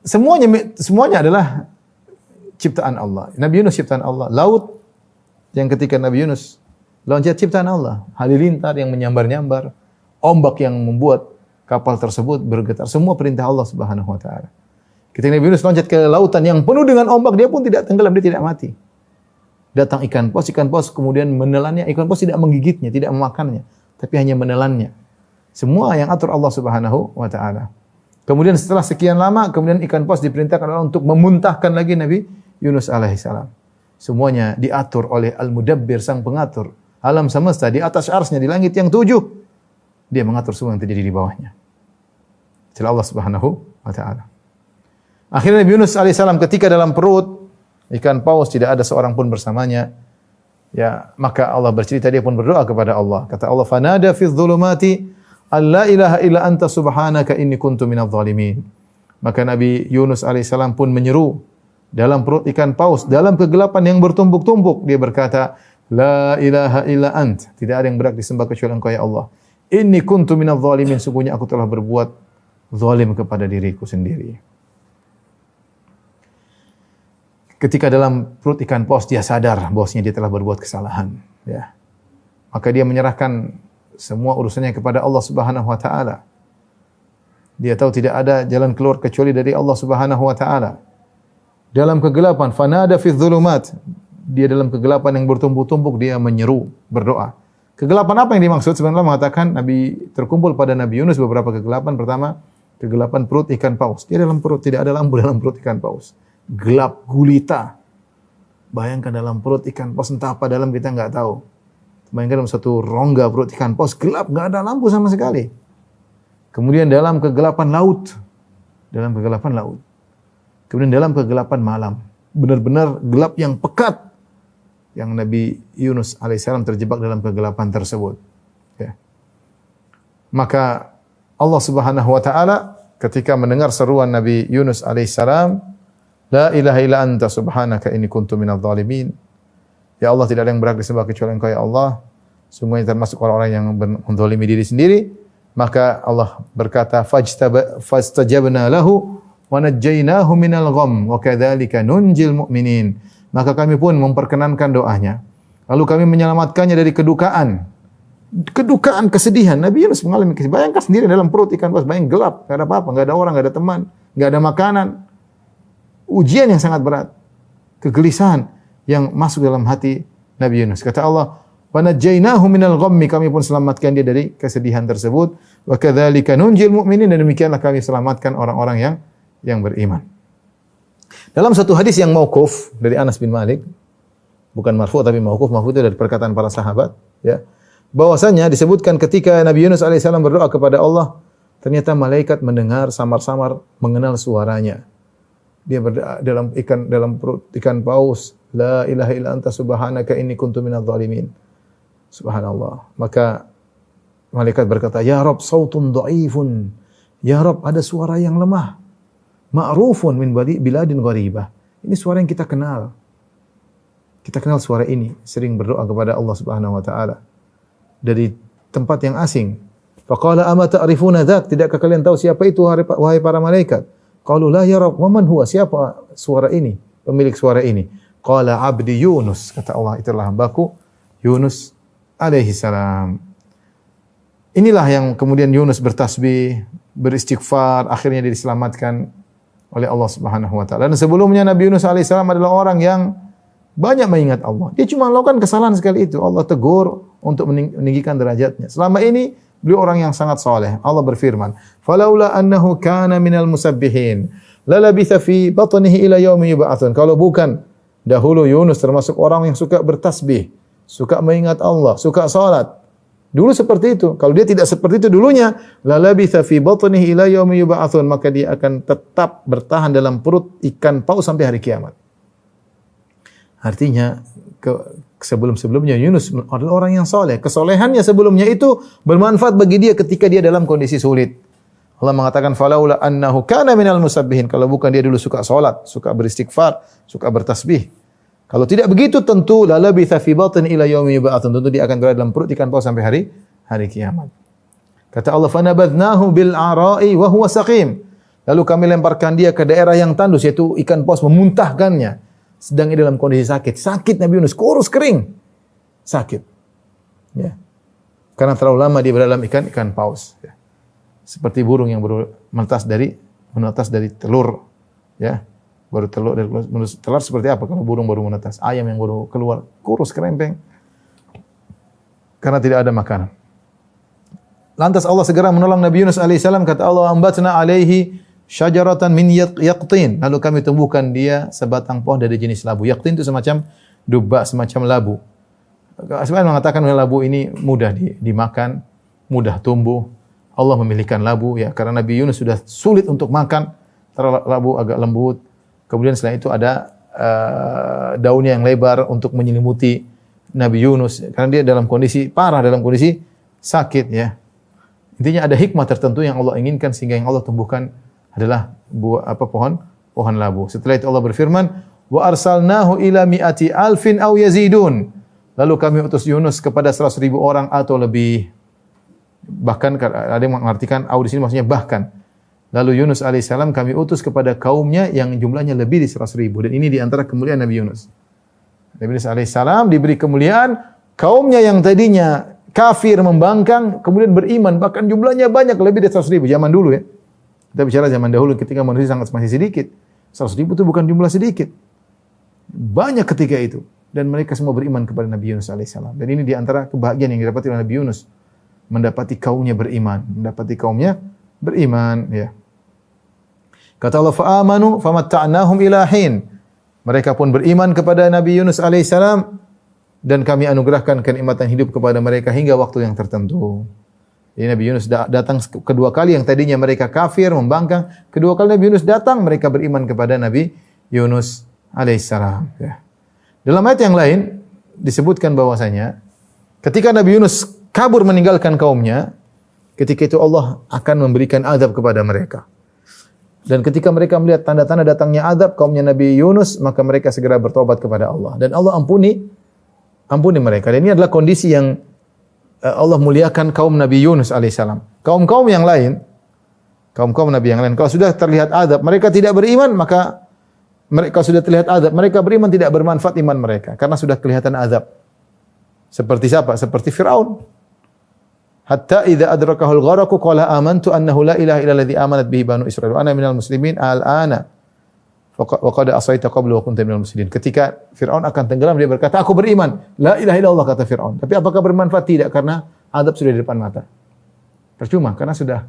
Semuanya adalah ciptaan Allah. Nabi Yunus ciptaan Allah. Laut yang ketika Nabi Yunus loncat ciptaan Allah. Halilintar yang menyambar-nyambar, ombak yang membuat kapal tersebut bergetar. Semua perintah Allah Subhanahu wa taala. Ketika Nabi Yunus loncat ke lautan yang penuh dengan ombak, dia pun tidak tenggelam, dia tidak mati. Datang ikan paus kemudian menelannya. Ikan paus tidak menggigitnya, tidak memakannya, tapi hanya menelannya. Semua yang atur Allah Subhanahu wa taala. Kemudian setelah sekian lama, kemudian ikan paus diperintahkan Allah untuk memuntahkan lagi Nabi Yunus alaihissalam. Semuanya diatur oleh Al-Mudabbir, sang pengatur alam semesta, di atas arsy-Nya, di langit yang 7. Dia mengatur semua yang terjadi di bawahnya. Itulah Allah Subhanahu wa taala. Akhirnya Nabi Yunus alaihissalam ketika dalam perut ikan paus tidak ada seorang pun bersamanya. Ya, maka Allah bercerita, dia pun berdoa kepada Allah. Kata Allah, "Fanada fi dzulumati alla ilaha illa anta subhanaka inni kuntu minadh dhalimin. Maka Nabi Yunus alaihissalam pun menyeru dalam perut ikan paus, dalam kegelapan yang bertumpuk-tumpuk, dia berkata, la ilaha illa ant, tidak ada yang berhak disembah kecuali Engkau ya Allah. Inni kuntu minadh dhalimin, sungguhnya aku telah berbuat zalim kepada diriku sendiri. Ketika dalam perut ikan paus dia sadar bahwasanya dia telah berbuat kesalahan, ya. Maka dia menyerahkan semua urusannya kepada Allah Subhanahu wa taala. Dia tahu tidak ada jalan keluar kecuali dari Allah Subhanahu wa taala. Dalam kegelapan, fanada fi dzulumat, dia dalam kegelapan yang bertumpuk-tumpuk dia menyeru, berdoa. Kegelapan apa yang dimaksud? Sebenarnya mengatakan Nabi terkumpul pada Nabi Yunus beberapa kegelapan. Pertama, kegelapan perut ikan paus. Dia dalam perut, tidak ada lampu dalam perut ikan paus. Gelap gulita. Bayangkan dalam perut ikan paus, entah apa dalam kita enggak tahu. Bayangkan dalam satu rongga perut ikan paus gelap, enggak ada lampu sama sekali. Kemudian dalam kegelapan laut. Dalam kegelapan laut. Kemudian dalam kegelapan malam. Benar-benar gelap yang pekat. Yang Nabi Yunus alaihissalam terjebak dalam kegelapan tersebut. Ya. Maka Allah Subhanahu wa taala ketika mendengar seruan Nabi Yunus alaihissalam, la ilaha illa anta subhanaka inni kuntu minadh dhalimin. Ya Allah, tidak ada yang berhak disembah kecuali Engkau ya Allah. Sungguhnya termasuk orang-orang yang menzalimi diri sendiri. Maka Allah berkata, fastajabna lahu wa najjaynahu minal gham wa kadzalika nunjil mu'minin. Maka kami pun memperkenankan doanya. Lalu kami menyelamatkannya dari kedukaan. Kedukaan, kesedihan. Nabi Yunus mengalami kesedihan. Bayangkan sendiri dalam perut ikan paus, bayang gelap, enggak ada apa-apa, enggak ada orang, enggak ada teman, enggak ada makanan. Ujian yang sangat berat. Kegelisahan yang masuk dalam hati Nabi Yunus. Kata Allah, wa najjaynahu minal ghammi, kami pun selamatkan dia dari kesedihan tersebut. Wa kadzalika nunjil mu'minin, dan demikianlah kami selamatkan orang-orang yang beriman. Dalam satu hadis yang mauquf dari Anas bin Malik, bukan marfu tapi mauquf, itu dari perkataan para sahabat, ya. Bahwasanya disebutkan ketika Nabi Yunus alaihissalam berdoa kepada Allah, ternyata malaikat mendengar samar-samar mengenal suaranya. Dia berdoa dalam perut ikan paus, la ilaha illa anta subhanaka inni kuntu minadh dhalimin. Subhanallah. Maka malaikat berkata, ya Rabb, sautun dhaifun. Ya Rabb, ada suara yang lemah. Ma'rufun min biladin gharibah. Ini suara yang kita kenal. Kita kenal suara ini, sering berdoa kepada Allah Subhanahu wa taala dari tempat yang asing. Faqala ama ta'rifuna dzak? Tidakkah kalian tahu siapa itu wahai para malaikat? Qalu la ya Rabb, wa man huwa? Siapa suara ini? Pemilik suara ini? Qala abdi Yunus. Kata Allah, itulah hambaku Yunus alaihi salam. Inilah yang kemudian Yunus bertasbih, beristighfar, akhirnya dia diselamatkan oleh Allah Subhanahu wa taala. Dan sebelumnya Nabi Yunus alaihi salam adalah orang yang banyak mengingat Allah. Dia cuma melakukan kesalahan sekali itu. Allah tegur untuk meninggikan derajatnya. Selama ini beliau orang yang sangat saleh. Allah berfirman, "Falaula annahu kana minal musabbihin, lalabitha fi batnihi ila yaumi yub'atsun." Kalau bukan dahulu Yunus termasuk orang yang suka bertasbih, suka mengingat Allah, suka salat. Dulu seperti itu. Kalau dia tidak seperti itu dulunya, lalabitha fi batnihi ila yaumi yub'atsun, maka dia akan tetap bertahan dalam perut ikan paus sampai hari kiamat. Artinya sebelum-sebelumnya Yunus adalah orang yang soleh. Kesolehannya sebelumnya itu bermanfaat bagi dia ketika dia dalam kondisi sulit. Allah mengatakan falaula annahu kana minal musabbihin. Kalau bukan dia dulu suka salat, suka beristighfar, suka bertasbih. Kalau tidak begitu tentu lalabitha fi batni ila yaumi yub'atsun. Tentu dia akan berada dalam perut ikan paus sampai hari kiamat. Kata Allah, fanabadnahu bil ara'i wa huwa saqim. Lalu kami lemparkan dia ke daerah yang tandus, yaitu ikan paus memuntahkannya. Sedang dia dalam kondisi sakit. Sakit Nabi Yunus, kurus kering. Sakit. Ya. Karena terlalu lama dia berada dalam ikan paus. Ya. Seperti burung yang baru menetas dari telur. Ya. Baru telur dari telur seperti apa kalau burung baru menetas? Ayam yang baru keluar, kurus kerempeng. Karena tidak ada makanan. Lantas Allah segera menolong Nabi Yunus alaihissalam. Kata Allah, ambatna alaihi syajaratan min yaqtin. Lalu kami tumbuhkan dia sebatang pohon dari jenis labu. Yaqtin itu semacam dubak, semacam labu. Sebenarnya mengatakan labu ini mudah dimakan, mudah tumbuh. Allah memilihkan labu ya karena Nabi Yunus sudah sulit untuk makan. Labu agak lembut. Kemudian setelah itu ada daunnya yang lebar untuk menyelimuti Nabi Yunus karena dia dalam kondisi parah, dalam kondisi sakit ya. Intinya ada hikmah tertentu yang Allah inginkan sehingga yang Allah tumbuhkan adalah pohon labu. Setelah itu Allah berfirman, wa arsalnahu ila mi'ati alfin aw yazidun. Lalu kami utus Yunus kepada 100.000 orang atau lebih. Bahkan ada yang mengartikan di sini maksudnya bahkan. Lalu Yunus alaihissalam kami utus kepada kaumnya yang jumlahnya lebih di 100.000. Dan ini di antara kemuliaan Nabi Yunus. Nabi Yunus alaihissalam diberi kemuliaan, kaumnya yang tadinya kafir, membangkang, kemudian beriman, bahkan jumlahnya banyak, lebih dari 100.000 zaman dulu ya. Kita bicara zaman dahulu ketika manusia masih sedikit. 100.000 itu bukan jumlah sedikit. Banyak ketika itu. Dan mereka semua beriman kepada Nabi Yunus alaihissalam. Dan ini di antara kebahagiaan yang didapati oleh Nabi Yunus. Mendapati kaumnya beriman. Ya. Kata Allah, fa'amanu famatta'nahum ila hin. Mereka pun beriman kepada Nabi Yunus alaihissalam. Dan kami anugerahkan kenikmatan hidup kepada mereka hingga waktu yang tertentu. Jadi Nabi Yunus datang kedua kali, yang tadinya mereka kafir, membangkang. Kedua kali Nabi Yunus datang, mereka beriman kepada Nabi Yunus alaihissalam. Ya. Dalam ayat yang lain disebutkan bahwasanya ketika Nabi Yunus kabur meninggalkan kaumnya, ketika itu Allah akan memberikan azab kepada mereka. Dan ketika mereka melihat tanda-tanda datangnya azab kaumnya Nabi Yunus, maka mereka segera bertobat kepada Allah. Dan Allah ampuni mereka. Dan ini adalah kondisi yang Allah muliakan kaum Nabi Yunus alaihissalam. Kaum-kaum yang lain, kaum Nabi yang lain, kalau sudah terlihat azab, mereka tidak beriman, maka mereka sudah terlihat azab, mereka beriman tidak bermanfaat iman mereka karena sudah kelihatan azab. Seperti siapa? Seperti Firaun. Hatta idza adrakahul gharaqu qala amantu annahu la ilaha illa alladhi amanat bihi banu Israil wa ana minal muslimin al-ana. Wa qad asaita qablu wa kunta minal mufsidin. Ketika Firaun akan tenggelam, dia berkata, aku beriman. La ilaha illallah, kata Firaun. Tapi apakah bermanfaat? Tidak, karena azab sudah di depan mata. Percuma, karena sudah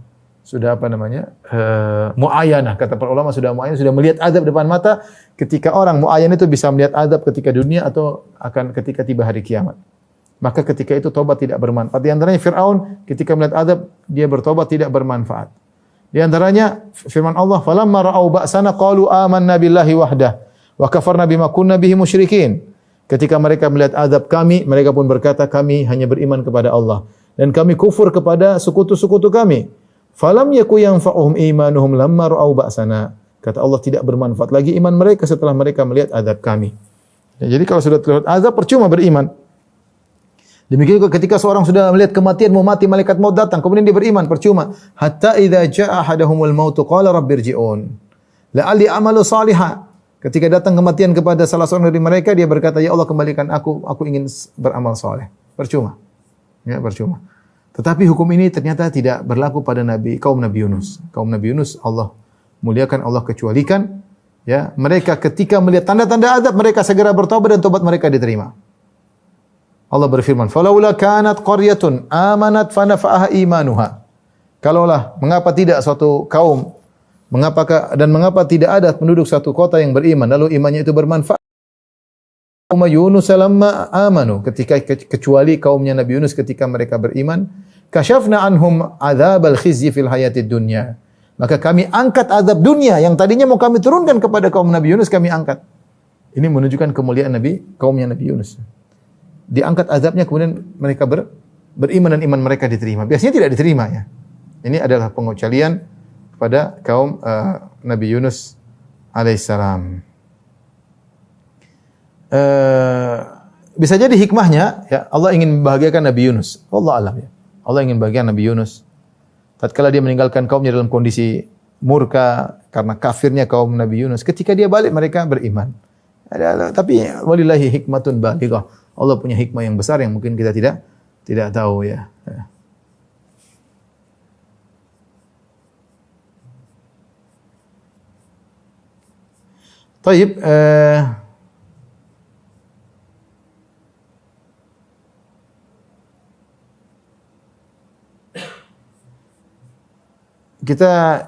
muayyanah. Kata para ulama, sudah muayyanah, sudah melihat azab depan mata. Ketika orang muayyan itu bisa melihat azab ketika dunia atau akan ketika tiba hari kiamat. Maka ketika itu tobat tidak bermanfaat. Di antaranya Firaun ketika melihat azab, dia bertobat tidak bermanfaat. Di antaranya firman Allah, "Falamma ra'au ba'sana qalu amanna billahi wahdah wa kafarna bima kunna bihi musyrikin." Ketika mereka melihat azab kami, mereka pun berkata, kami hanya beriman kepada Allah dan kami kufur kepada sekutu-sekutu kami. Falam yaku yanfa'uhum imanuhum lamma ra'au ba'sana. Kata Allah, tidak bermanfaat lagi iman mereka setelah mereka melihat azab kami. Ya, jadi kalau sudah terlihat azab, percuma beriman. Demikian juga ketika seorang sudah melihat kematian, mau mati, malaikat maut datang, kemudian dia beriman, percuma. Hatta idza jaa ahadahumul maut qala rabbirji'un la'alli amalu salihah. Ketika datang kematian kepada salah seorang dari mereka, dia berkata, ya Allah, kembalikan aku ingin beramal saleh. Percuma. Ya, percuma. Tetapi hukum ini ternyata tidak berlaku pada kaum Nabi Yunus. Kaum Nabi Yunus Allah muliakan, Allah kecualikan. Ya, mereka ketika melihat tanda-tanda azab, mereka segera bertobat dan tobat mereka diterima. Allah berfirman, "Falaula kanat qaryatun amanat fanafa'aha imanuha." Kalaulah mengapa tidak suatu kaum, mengapa tidak ada penduduk satu kota yang beriman lalu imannya itu bermanfaat. Kaum Yunus lamma amanu, kecuali kaumnya Nabi Yunus ketika mereka beriman, kasyafna anhum adzabal khizyi fil hayatid dunya. Maka kami angkat azab dunia yang tadinya mau kami turunkan kepada kaum Nabi Yunus, kami angkat. Ini menunjukkan kemuliaan kaumnya Nabi Yunus. Diangkat azabnya, kemudian mereka beriman dan iman mereka diterima. Biasanya tidak diterima ya. Ini adalah pengecualian kepada kaum Nabi Yunus alaihissalam. Bisa jadi hikmahnya ya, Allah ingin membahagiakan Nabi Yunus. Allah alam ya. Allah ingin membahagiakan Nabi Yunus. Tatkala dia meninggalkan kaumnya dalam kondisi murka karena kafirnya kaum Nabi Yunus, ketika dia balik mereka beriman. Tapi walillahi hikmatun balighah. Allah punya hikmah yang besar yang mungkin kita tidak tahu ya. Taib,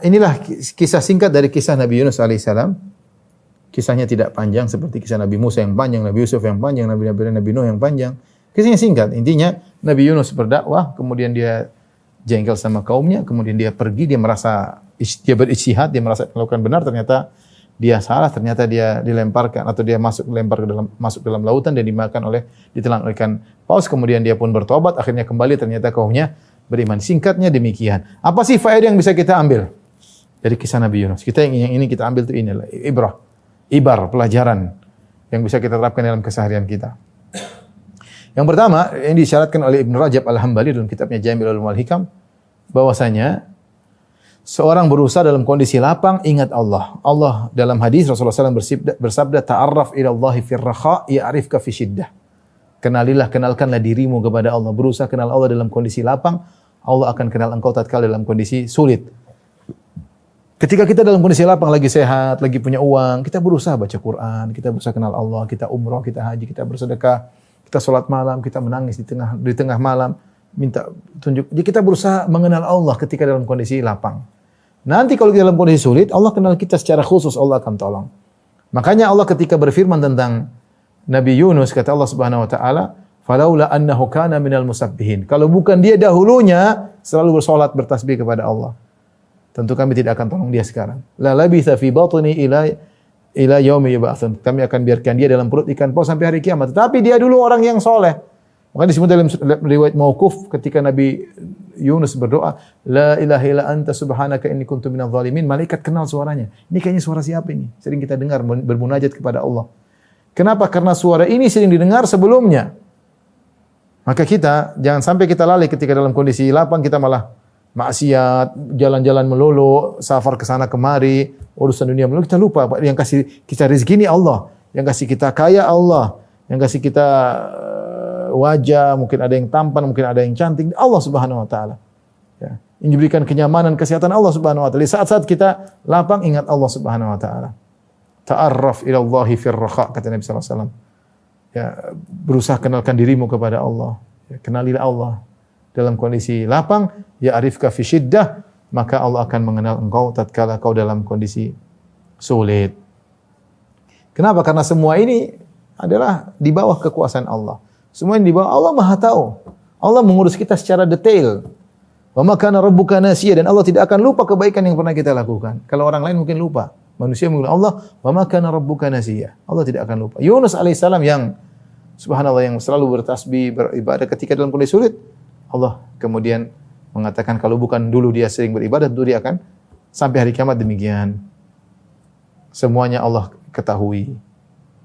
inilah kisah singkat dari kisah Nabi Yunus alaihissalam. Kisahnya tidak panjang seperti kisah Nabi Musa yang panjang, Nabi Yusuf yang panjang, Nabi Nuh yang panjang. Kisahnya singkat. Intinya Nabi Yunus berdakwah, kemudian dia jengkel sama kaumnya, kemudian dia pergi, dia berijtihad, dia merasa melakukan benar, ternyata dia salah, ternyata dia dilemparkan atau dia masuk dalam lautan dan ditelan oleh ikan paus. Kemudian dia pun bertobat, akhirnya kembali, ternyata kaumnya beriman. Singkatnya demikian. Apa sih faedah yang bisa kita ambil dari kisah Nabi Yunus? Yang ini kita ambil itu inilah ibar, pelajaran yang bisa kita terapkan dalam keseharian kita. Yang pertama, yang disyaratkan oleh Ibn Rajab Al-Hambali dalam kitabnya Jami' Ulum wal Hikam, bahwasanya seorang berusaha dalam kondisi lapang ingat Allah. Allah dalam hadis Rasulullah SAW bersabda, ta'arraf ila Allahi fir rakha ya'rifka fi syiddah. Kenalkanlah dirimu kepada Allah. Berusaha kenal Allah dalam kondisi lapang, Allah akan kenal engkau tatkala dalam kondisi sulit. Ketika kita dalam kondisi lapang, lagi sehat, lagi punya uang, kita berusaha baca Quran, kita berusaha kenal Allah, kita umrah, kita haji, kita bersedekah, kita sholat malam, kita menangis di tengah malam, minta tunjuk. Jadi kita berusaha mengenal Allah ketika dalam kondisi lapang. Nanti kalau kita dalam kondisi sulit, Allah kenal kita secara khusus, Allah akan tolong. Makanya Allah ketika berfirman tentang Nabi Yunus, kata Allah Subhanahu wa taala, "Falaula annahu kana minal musabbihin." Kalau bukan dia dahulunya selalu bersolat, bertasbih kepada Allah, tentu kami tidak akan tolong dia sekarang. La labitha fi batni ila yaumi yub'atsun. Kami akan biarkan dia dalam perut ikan paus sampai hari kiamat. Tetapi dia dulu orang yang soleh. Maka disebut dalam riwayat mauquf ketika Nabi Yunus berdoa, "La ilaha illa anta subhanaka inni kuntu minadh dhalimin." Malaikat kenal suaranya. Ini kayaknya suara siapa ini? Sering kita dengar bermunajat kepada Allah. Kenapa? Karena suara ini sering didengar sebelumnya. Maka kita jangan sampai kita lalai ketika dalam kondisi lapang, kita malah maksiat, jalan-jalan melulu, safar ke sana kemari, urusan dunia melulu, kita lupa yang kasih kita rezeki ini Allah, yang kasih kita kaya Allah, yang kasih kita wajah, mungkin ada yang tampan, mungkin ada yang cantik, Allah Subhanahu wa taala. Ya. Yang diberikan kenyamanan, kesehatan Allah Subhanahu wa taala. Di saat-saat kita lapang, ingat Allah Subhanahu wa taala. Ta'arraf ila Allahi fir rakha, kata Nabi sallallahu alaihi wasallam. Ya, berusaha kenalkan dirimu kepada Allah. Ya, kenalilah Allah dalam kondisi lapang, ya arifka fi syiddah, maka Allah akan mengenal engkau tatkala kau dalam kondisi sulit. Kenapa? Karena semua ini adalah di bawah kekuasaan Allah. Semua ini di bawah Allah, Maha tahu. Allah mengurus kita secara detail. Wa ma kana rabbuka nasiya, dan Allah tidak akan lupa kebaikan yang pernah kita lakukan. Kalau orang lain mungkin lupa, manusia mungkin Allah, wa ma kana rabbuka nasiya. Allah tidak akan lupa. Yunus alaihissalam yang subhanallah yang selalu bertasbih, beribadah ketika dalam kondisi sulit, Allah kemudian mengatakan kalau bukan dulu dia sering beribadah, dulu dia akan sampai hari kiamat demikian. Semuanya Allah ketahui.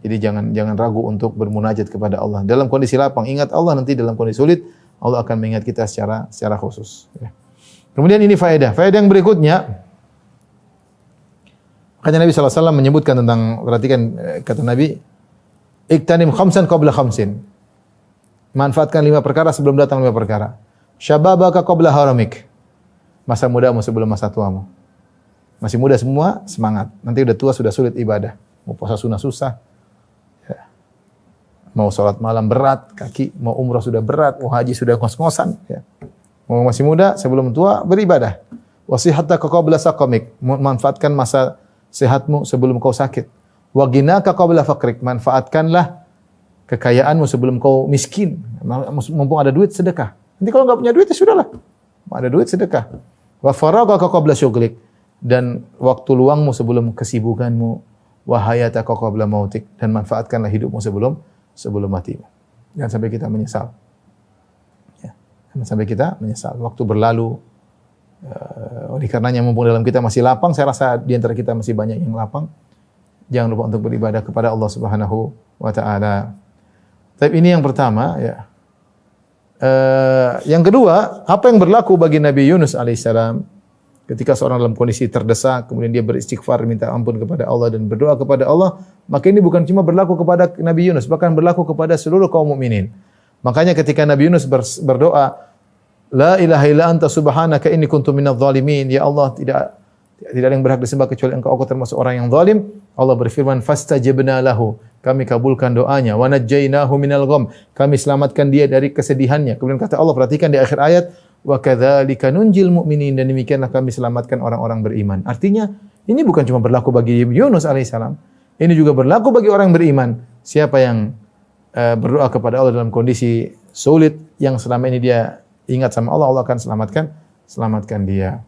Jadi jangan ragu untuk bermunajat kepada Allah. Dalam kondisi lapang, ingat Allah, nanti dalam kondisi sulit, Allah akan mengingat kita secara khusus. Ya. Kemudian ini faedah. Faedah yang berikutnya, makanya Nabi SAW menyebutkan tentang, perhatikan kata Nabi, iktanim khamsan qabla khamsin. Manfaatkan 5 perkara sebelum datang 5 perkara. Syababaka qabla haramik. Masa mudamu sebelum masa tuamu. Masih muda semua, semangat. Nanti udah tua, sudah sulit ibadah. Mau puasa sunnah susah. Ya. Mau sholat malam berat, kaki. Mau umrah sudah berat, mau haji sudah ngos-ngosan. Ya. Mau masih muda, sebelum tua, beribadah. Wasihataka qabla saqamik. Manfaatkan masa sehatmu sebelum kau sakit. Wa ghinaka qabla faqrik. Manfaatkanlah kekayaanmu sebelum kau miskin. Mumpung ada duit, sedekah. Nanti kalau enggak punya duit, ya sudahlah. Ada duit, sedekah. Wa faragaka qabla syughlik. Dan waktu luangmu sebelum kesibukanmu. Wa hayataka qabla mautik. Dan manfaatkanlah hidupmu sebelum matimu. Jangan sampai kita menyesal. Ya. Jangan sampai kita menyesal. Waktu berlalu. Oleh karenanya mumpung dalam kita masih lapang, saya rasa di antara kita masih banyak yang lapang. Jangan lupa untuk beribadah kepada Allah Subhanahu wa taala. Tapi ini yang pertama, ya. Yang kedua, apa yang berlaku bagi Nabi Yunus alaihissalam ketika seorang dalam kondisi terdesak, kemudian dia beristighfar, minta ampun kepada Allah dan berdoa kepada Allah, maka ini bukan cuma berlaku kepada Nabi Yunus, bahkan berlaku kepada seluruh kaum mukminin. Makanya ketika Nabi Yunus berdoa, La ilaha illa anta subhanaka inni kuntu minadh dhalimin. Ya Allah, tidak ada yang berhak disembah kecuali Engkau, aku termasuk orang yang zalim. Allah berfirman, fastajabna lahu. Kami kabulkan doanya. Wa najjaynahu minal gham. Kami selamatkan dia dari kesedihannya. Kemudian kata Allah, perhatikan di akhir ayat, wa kadzalika nunjil mu'minin, dan demikianlah kami selamatkan orang-orang beriman. Artinya, ini bukan cuma berlaku bagi Yunus alaihissalam. Ini juga berlaku bagi orang beriman. Siapa yang berdoa kepada Allah dalam kondisi sulit, yang selama ini dia ingat sama Allah, Allah akan selamatkan dia.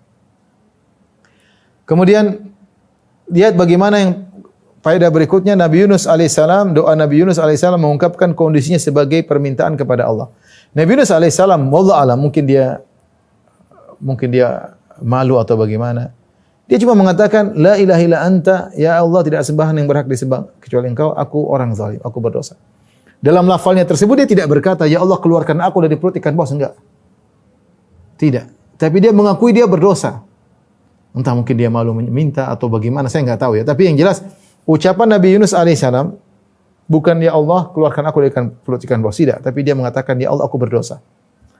Kemudian lihat bagaimana yang faedah berikutnya, Nabi Yunus alaihissalam, doa Nabi Yunus alaihissalam mengungkapkan kondisinya sebagai permintaan kepada Allah. Nabi Yunus alaihissalam, wallahu alam, mungkin dia mungkin dia malu atau bagaimana. Dia cuma mengatakan, la ilaha illa anta, ya Allah tidak sembahan yang berhak disembah kecuali engkau, aku orang zalim, aku berdosa. Dalam lafalnya tersebut dia tidak berkata, ya Allah keluarkan aku dari perut ikan paus, enggak. Tidak. Tapi dia mengakui dia berdosa. Entah mungkin dia malu minta atau bagaimana, saya enggak tahu ya. Tapi yang jelas, ucapan Nabi Yunus alaihissalam, bukan ya Allah keluarkan aku dari perut ikan paus, tidak. Tapi dia mengatakan, ya Allah aku berdosa.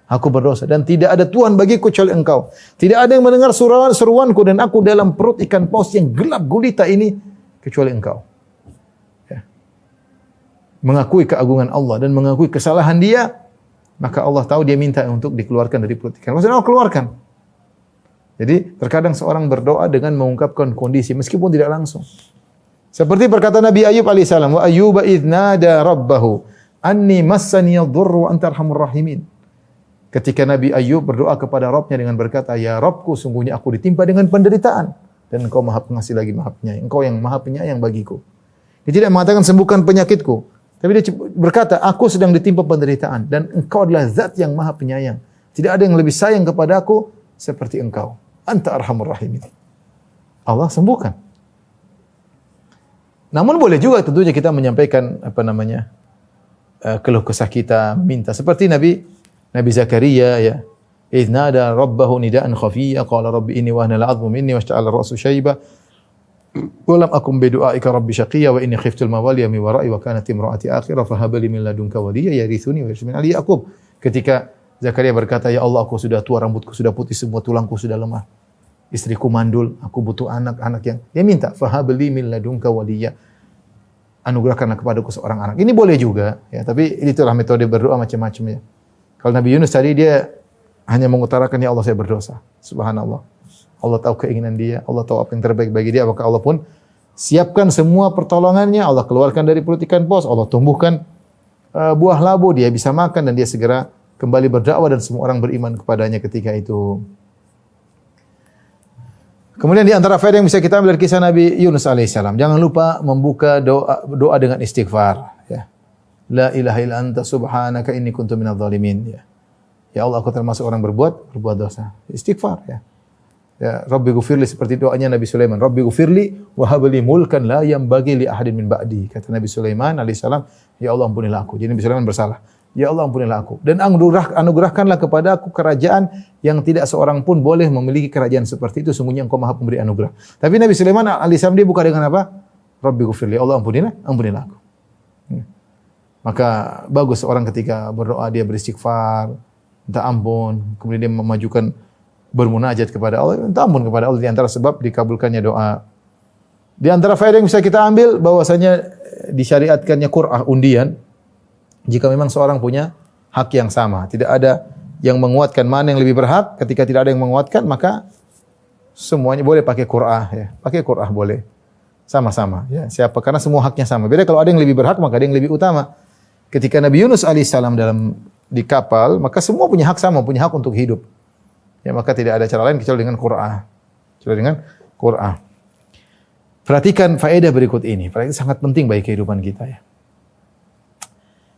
Aku berdosa dan tidak ada Tuhan bagiku kecuali engkau. Tidak ada yang mendengar seruanku dan aku dalam perut ikan paus yang gelap gulita ini kecuali engkau. Ya. Mengakui keagungan Allah dan mengakui kesalahan dia, maka Allah tahu dia minta untuk dikeluarkan dari perut ikan paus. Allah keluarkan. Jadi terkadang seorang berdoa dengan mengungkapkan kondisi meskipun tidak langsung. Seperti perkataan Nabi Ayub alaihissalam, wa ayyuba idz nada rabbahu anni massani yadhurru wa anta arhamur rahimin. Ketika Nabi Ayub berdoa kepada Rabb-Nya dengan berkata, ya Rabbku, sungguhnya aku ditimpa dengan penderitaan dan Engkau Maha Pengasih lagi Maha Penyayang. Engkau yang Maha Penyayang bagiku. Dia tidak mengatakan sembuhkan penyakitku, tapi dia berkata, aku sedang ditimpa penderitaan dan Engkau adalah Zat yang Maha Penyayang. Tidak ada yang lebih sayang kepada aku seperti Engkau. Anta arhamur rahimin. Allah sembuhkan. Namun boleh juga tentunya kita menyampaikan keluh kesah kita, minta seperti Nabi Zakaria ya. Idz nada rabbahu nidaan khafiyya qala rabbi inni wahana al'azmu minni washta'ala ar-ra'su shayba wa lam akum bi du'aika rabbi shaqiyya wa inni khiftu al-mawaliya min wara'i wa kanat imra'ati akhira fa hab li min ladunka waliyya yarithuni wa yarshu min ali Yaqub. Ketika Zakaria berkata, ya Allah aku sudah tua, rambutku sudah putih, semua tulangku sudah lemah. Istriku mandul, aku butuh anak yang dia minta fa hab li min ladunka waliyya. Anugerahkanlah kepadaku seorang anak. Ini boleh juga ya, tapi itulah metode berdoa macam-macam ya. Kalau Nabi Yunus tadi dia hanya mengutarakan, ya Allah saya berdosa. Subhanallah. Allah tahu keinginan dia, Allah tahu apa yang terbaik bagi dia, maka Allah pun siapkan semua pertolongannya, Allah keluarkan dari perut ikan paus, Allah tumbuhkan buah labu, dia bisa makan dan dia segera kembali berdakwah dan semua orang beriman kepadanya ketika itu. Kemudian di antara faedah yang bisa kita ambil dari kisah Nabi Yunus alaihissalam, jangan lupa membuka doa dengan istighfar ya. La ilaha illa anta subhanaka inni kuntu minadh dhalimin ya. Ya Allah aku termasuk orang berbuat dosa. Istighfar ya. Ya Rabbi ghfirli seperti doanya Nabi Sulaiman. Rabbi ghfirli wa hab li mulkan la yanbaghi li ahadin min ba'di. Kata Nabi Sulaiman alaihissalam, ya Allah ampunilah aku. Jadi Nabi Sulaiman bersalah. Ya Allah ampunilah aku dan anugerahkanlah kepada aku kerajaan yang tidak seorang pun boleh memiliki kerajaan seperti itu. Sungguhnya Engkau Maha Pemberi anugerah. Tapi Nabi Sulaiman alaihissalam dia buka dengan apa? Rabbi ghfirli. Allah ampunilah aku. Maka bagus orang ketika berdoa dia beristighfar, minta ampun, kemudian dia memajukan bermunajat kepada Allah, minta ampun kepada Allah di antara sebab dikabulkannya doa. Di antara faedah yang bisa kita ambil bahwasanya disyariatkannya qur'ah undian jika memang seorang punya hak yang sama, tidak ada yang menguatkan mana yang lebih berhak. Ketika tidak ada yang menguatkan, maka semuanya boleh pakai qur'ah ya. Pakai qur'ah boleh. Sama-sama ya. Siapa? Karena semua haknya sama. Beda kalau ada yang lebih berhak maka ada yang lebih utama. Ketika Nabi Yunus alaihissalam di kapal, maka semua punya hak sama, punya hak untuk hidup. Ya, maka tidak ada cara lain kecuali dengan qur'ah. Kecuali dengan qur'ah. Perhatikan faedah berikut ini. Faedah sangat penting bagi kehidupan kita ya.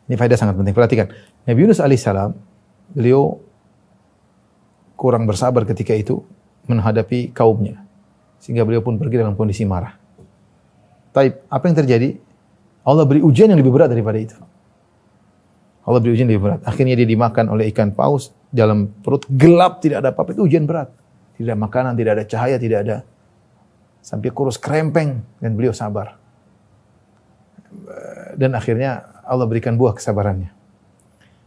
Ini faedah sangat penting. Perhatikan. Nabi Yunus alaihissalam, beliau kurang bersabar ketika itu menghadapi kaumnya. Sehingga beliau pun pergi dalam kondisi marah. Taib, apa yang terjadi? Allah beri ujian yang lebih berat daripada itu. Allah beri ujian lebih berat. Akhirnya dia dimakan oleh ikan paus dalam perut gelap, tidak ada apa-apa. Itu ujian berat. Tidak ada makanan, tidak ada cahaya, tidak ada. Sampai kurus krempeng dan beliau sabar. Dan akhirnya Allah berikan buah kesabarannya.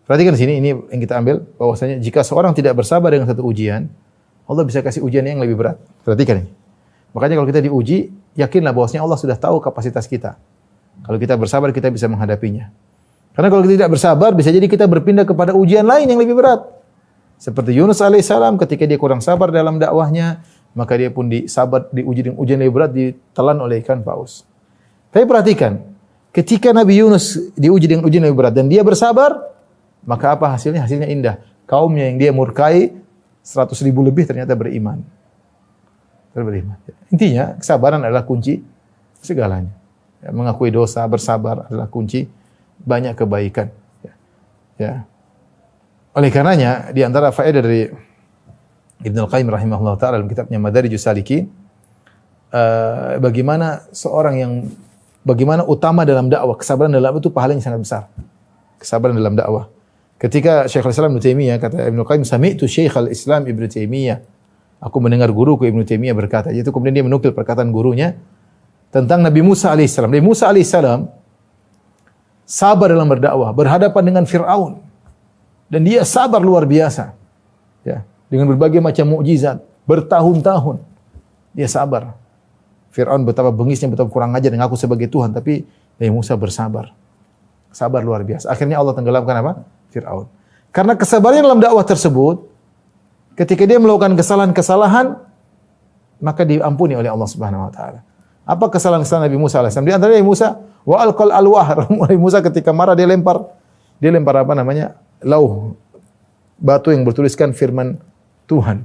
Perhatikan di sini, ini yang kita ambil bahwasanya jika seorang tidak bersabar dengan satu ujian, Allah bisa kasih ujian yang lebih berat. Perhatikan ini. Makanya kalau kita diuji, yakinlah bahwasanya Allah sudah tahu kapasitas kita. Kalau kita bersabar, kita bisa menghadapinya. Karena kalau kita tidak bersabar, bisa jadi kita berpindah kepada ujian lain yang lebih berat. Seperti Yunus alaihissalam ketika dia kurang sabar dalam dakwahnya, maka dia pun diuji dengan ujian lebih berat, ditelan oleh ikan paus. Tapi perhatikan, ketika Nabi Yunus diuji dengan ujian lebih berat dan dia bersabar, maka apa hasilnya? Hasilnya indah. Kaumnya yang dia murkai 100.000 lebih ternyata beriman. Intinya kesabaran adalah kunci segalanya. Ya, mengakui dosa, bersabar adalah kunci banyak kebaikan. Ya. Oleh karenanya di antara faedah dari Ibnu Al-Qayyim rahimahullah taala dalam kitabnya Madarijus Salikin, bagaimana utama dalam dakwah, kesabaran dalam itu pahalanya sangat besar. Kesabaran dalam dakwah. Ketika Syekhul Islam Ibnu Taimiyah, kata Ibnu Qayyim, sami'tu Syekhul Islam Ibnu Taimiyah, aku mendengar guruku Ibnu Taimiyah berkata, yaitu kemudian dia menukil perkataan gurunya tentang Nabi Musa alaihissalam. Nabi Musa alaihissalam sabar dalam berdakwah, berhadapan dengan Fir'aun, dan dia sabar luar biasa, ya, dengan berbagai macam mukjizat, bertahun-tahun dia sabar. Fir'aun betapa bengisnya, betapa kurang ajar mengaku sebagai Tuhan, tapi Nabi Musa bersabar. Sabar luar biasa. Akhirnya Allah tenggelamkan apa? Fir'aun. Karena kesabaran dalam dakwah tersebut, ketika dia melakukan kesalahan-kesalahan, maka diampuni oleh Allah Subhanahu wa taala. Apa kesalahan-kesalahan Nabi Musa alaihissalam? Di antaranya Nabi Musa wa alqal alwah. Nabi Musa ketika marah dia lempar apa namanya? Lauh, batu yang bertuliskan firman Tuhan.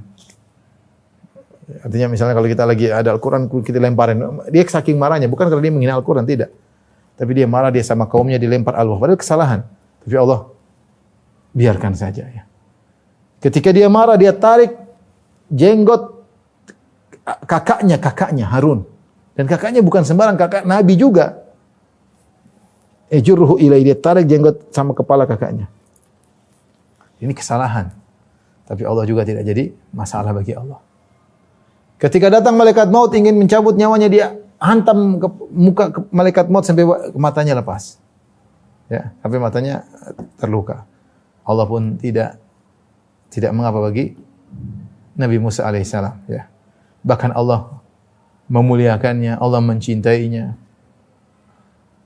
Artinya misalnya kalau kita lagi ada Al-Quran, kita lemparin. Dia saking marahnya, bukan karena dia menghina Al-Quran, tidak. Tapi dia marah, dia sama kaumnya dilempar alwah. Padahal kesalahan. Tapi Allah biarkan saja, ya. Ketika dia marah, dia tarik jenggot kakaknya Harun. Dan kakaknya bukan sembarang kakak Nabi juga. Ejurruhu ilai, dia tarik jenggot sama kepala kakaknya. Ini kesalahan. Tapi Allah juga tidak jadi masalah bagi Allah. Ketika datang malaikat maut ingin mencabut nyawanya, dia hantam ke muka malaikat maut sampai matanya lepas. Ya, sampai matanya terluka. Allah pun tidak mengapa bagi Nabi Musa alaihissalam, ya. Bahkan Allah memuliakannya, Allah mencintainya.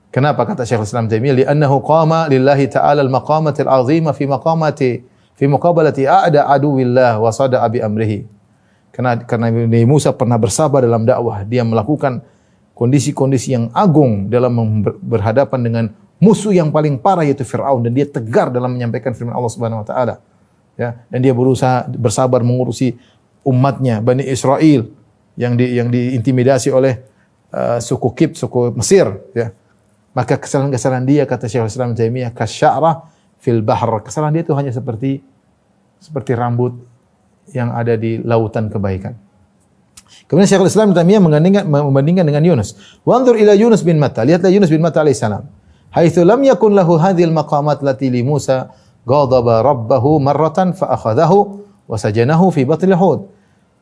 Kenapa kata Syekhul Islam Taimiyah? Li'annahu qama lillahi ta'ala al-maqamatil 'azima fi muqabalati a'da aduwillah wa sada'a bi amrihi. Karena Nabi Musa pernah bersabar dalam dakwah, dia melakukan kondisi-kondisi yang agung dalam berhadapan dengan musuh yang paling parah yaitu Fir'aun, dan dia tegar dalam menyampaikan firman Allah Subhanahu wa taala. Ya, dan dia berusaha bersabar mengurusi umatnya Bani Israel yang diintimidasi oleh suku Kibt, suku Mesir, ya. Maka kesalahan-kesalahan dia, kata Syekhul Islam Taimiyah, kasya'rah fil bahr. Kesalahan dia itu hanya seperti rambut yang ada di lautan kebaikan. Kemudian Syekhul Islam Taimiyah membandingkan dengan Yunus. Wanzur ila Yunus bin Matta. Lihatlah Yunus bin Matta alaihissalam. Haitsu lam yakun lahu hadhil maqamat lati li Musa ghadaba rabbahu marratan fa akhadahu wa sajanahu fi batnil hud.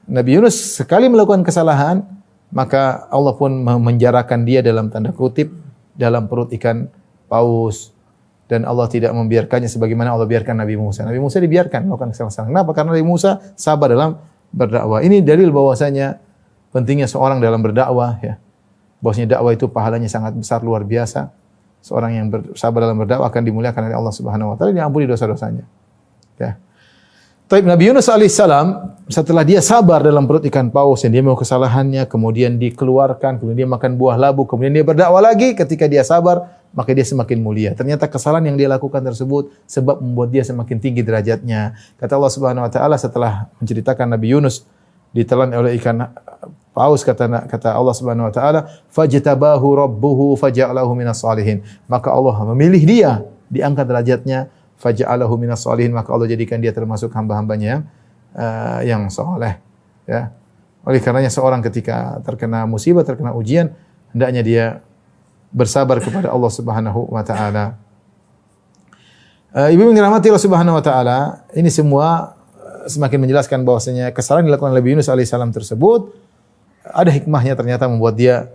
Nabi Yunus sekali melakukan kesalahan, maka Allah pun memenjarakan dia dalam tanda kutip dalam perut ikan paus, dan Allah tidak membiarkannya sebagaimana Allah biarkan Nabi Musa. Nabi Musa dibiarkan melakukan kesalahan. Kenapa? Karena Nabi Musa sabar dalam berdakwah. Ini dalil bahwasanya pentingnya seorang dalam berdakwah, ya. Bahwasanya dakwah itu pahalanya sangat besar, luar biasa. Seorang yang bersabar dalam berdakwah akan dimuliakan oleh Allah Subhanahu wa taala, diampuni dosa-dosanya. Ya. Tapi Nabi Yunus alaihissalam setelah dia sabar dalam perut ikan paus yang dia mau kesalahannya, kemudian dikeluarkan, kemudian dia makan buah labu, kemudian dia berdakwah lagi, ketika dia sabar, maka dia semakin mulia. Ternyata kesalahan yang dia lakukan tersebut sebab membuat dia semakin tinggi derajatnya. Kata Allah Subhanahu wa taala setelah menceritakan Nabi Yunus ditelan oleh ikan paus, kata Allah Subhanahu wa taala, fajtabahu rabbuhu faja'alahu minas salihin. Maka Allah memilih dia, diangkat derajatnya, faja'alahu minas salihin, maka Allah jadikan dia termasuk hamba-hambanya yang saleh, ya. Oleh karenanya seorang ketika terkena musibah, terkena ujian, hendaknya dia bersabar kepada Allah Subhanahu wa taala. Ibu yang dirahmati Allah Subhanahu wa taala, ini semua semakin menjelaskan bahwasanya kesalahan yang dilakukan Nabi Yunus alaihissalam tersebut ada hikmahnya, ternyata membuat dia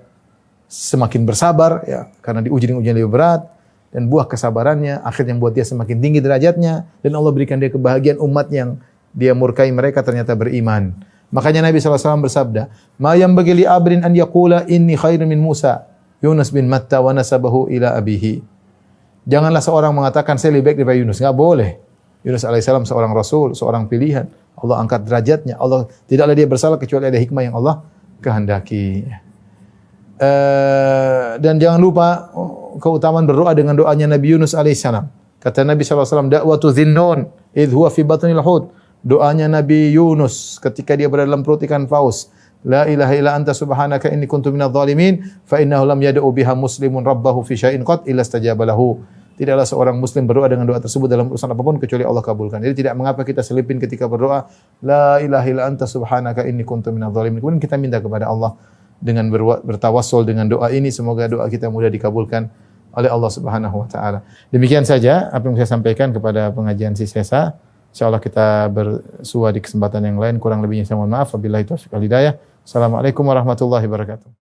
semakin bersabar, ya, karena diuji dengan ujian lebih berat, dan buah kesabarannya akhirnya membuat dia semakin tinggi derajatnya, dan Allah berikan dia kebahagiaan umat yang dia murkai mereka ternyata beriman. Makanya Nabi SAW bersabda, "Ma yanbaghi li abrin an yaqula inni khairun min Musa." Yunus bin Matta wa nasabahu ila abihi. Janganlah seorang mengatakan saya lebih baik daripada Yunus, enggak boleh. Yunus alaihissalam seorang rasul, seorang pilihan. Allah angkat derajatnya. Allah tidaklah dia bersalah kecuali ada hikmah yang Allah kehendaki. Dan jangan lupa keutamaan berdoa dengan doanya Nabi Yunus alaihissalam. Kata Nabi SAW, da'watu Dhinnun idh huwa fi batnil hud. Doanya Nabi Yunus ketika dia berada dalam perut ikan paus. La ilaha illa anta subhanaka inni kuntu minadh dhalimin fa innahu lam yad'u biha muslimun rabbahu fi syai'in qad illa istajaba lahu. Tidaklah seorang muslim berdoa dengan doa tersebut dalam urusan apapun kecuali Allah kabulkan. Jadi tidak mengapa kita selipin ketika berdoa, la ilaha illa anta subhanaka inni kuntu minadh dhalimin. Kemudian kita minta kepada Allah dengan bertawassul dengan doa ini, semoga doa kita mudah dikabulkan oleh Allah Subhanahu wa taala. Demikian saja apa yang saya sampaikan kepada pengajian Sisesa. Insyaallah kita bersua di kesempatan yang lain. Kurang lebihnya saya mohon maaf. Wabillahi taufiq wal hidayah. Assalamualaikum warahmatullahi wabarakatuh.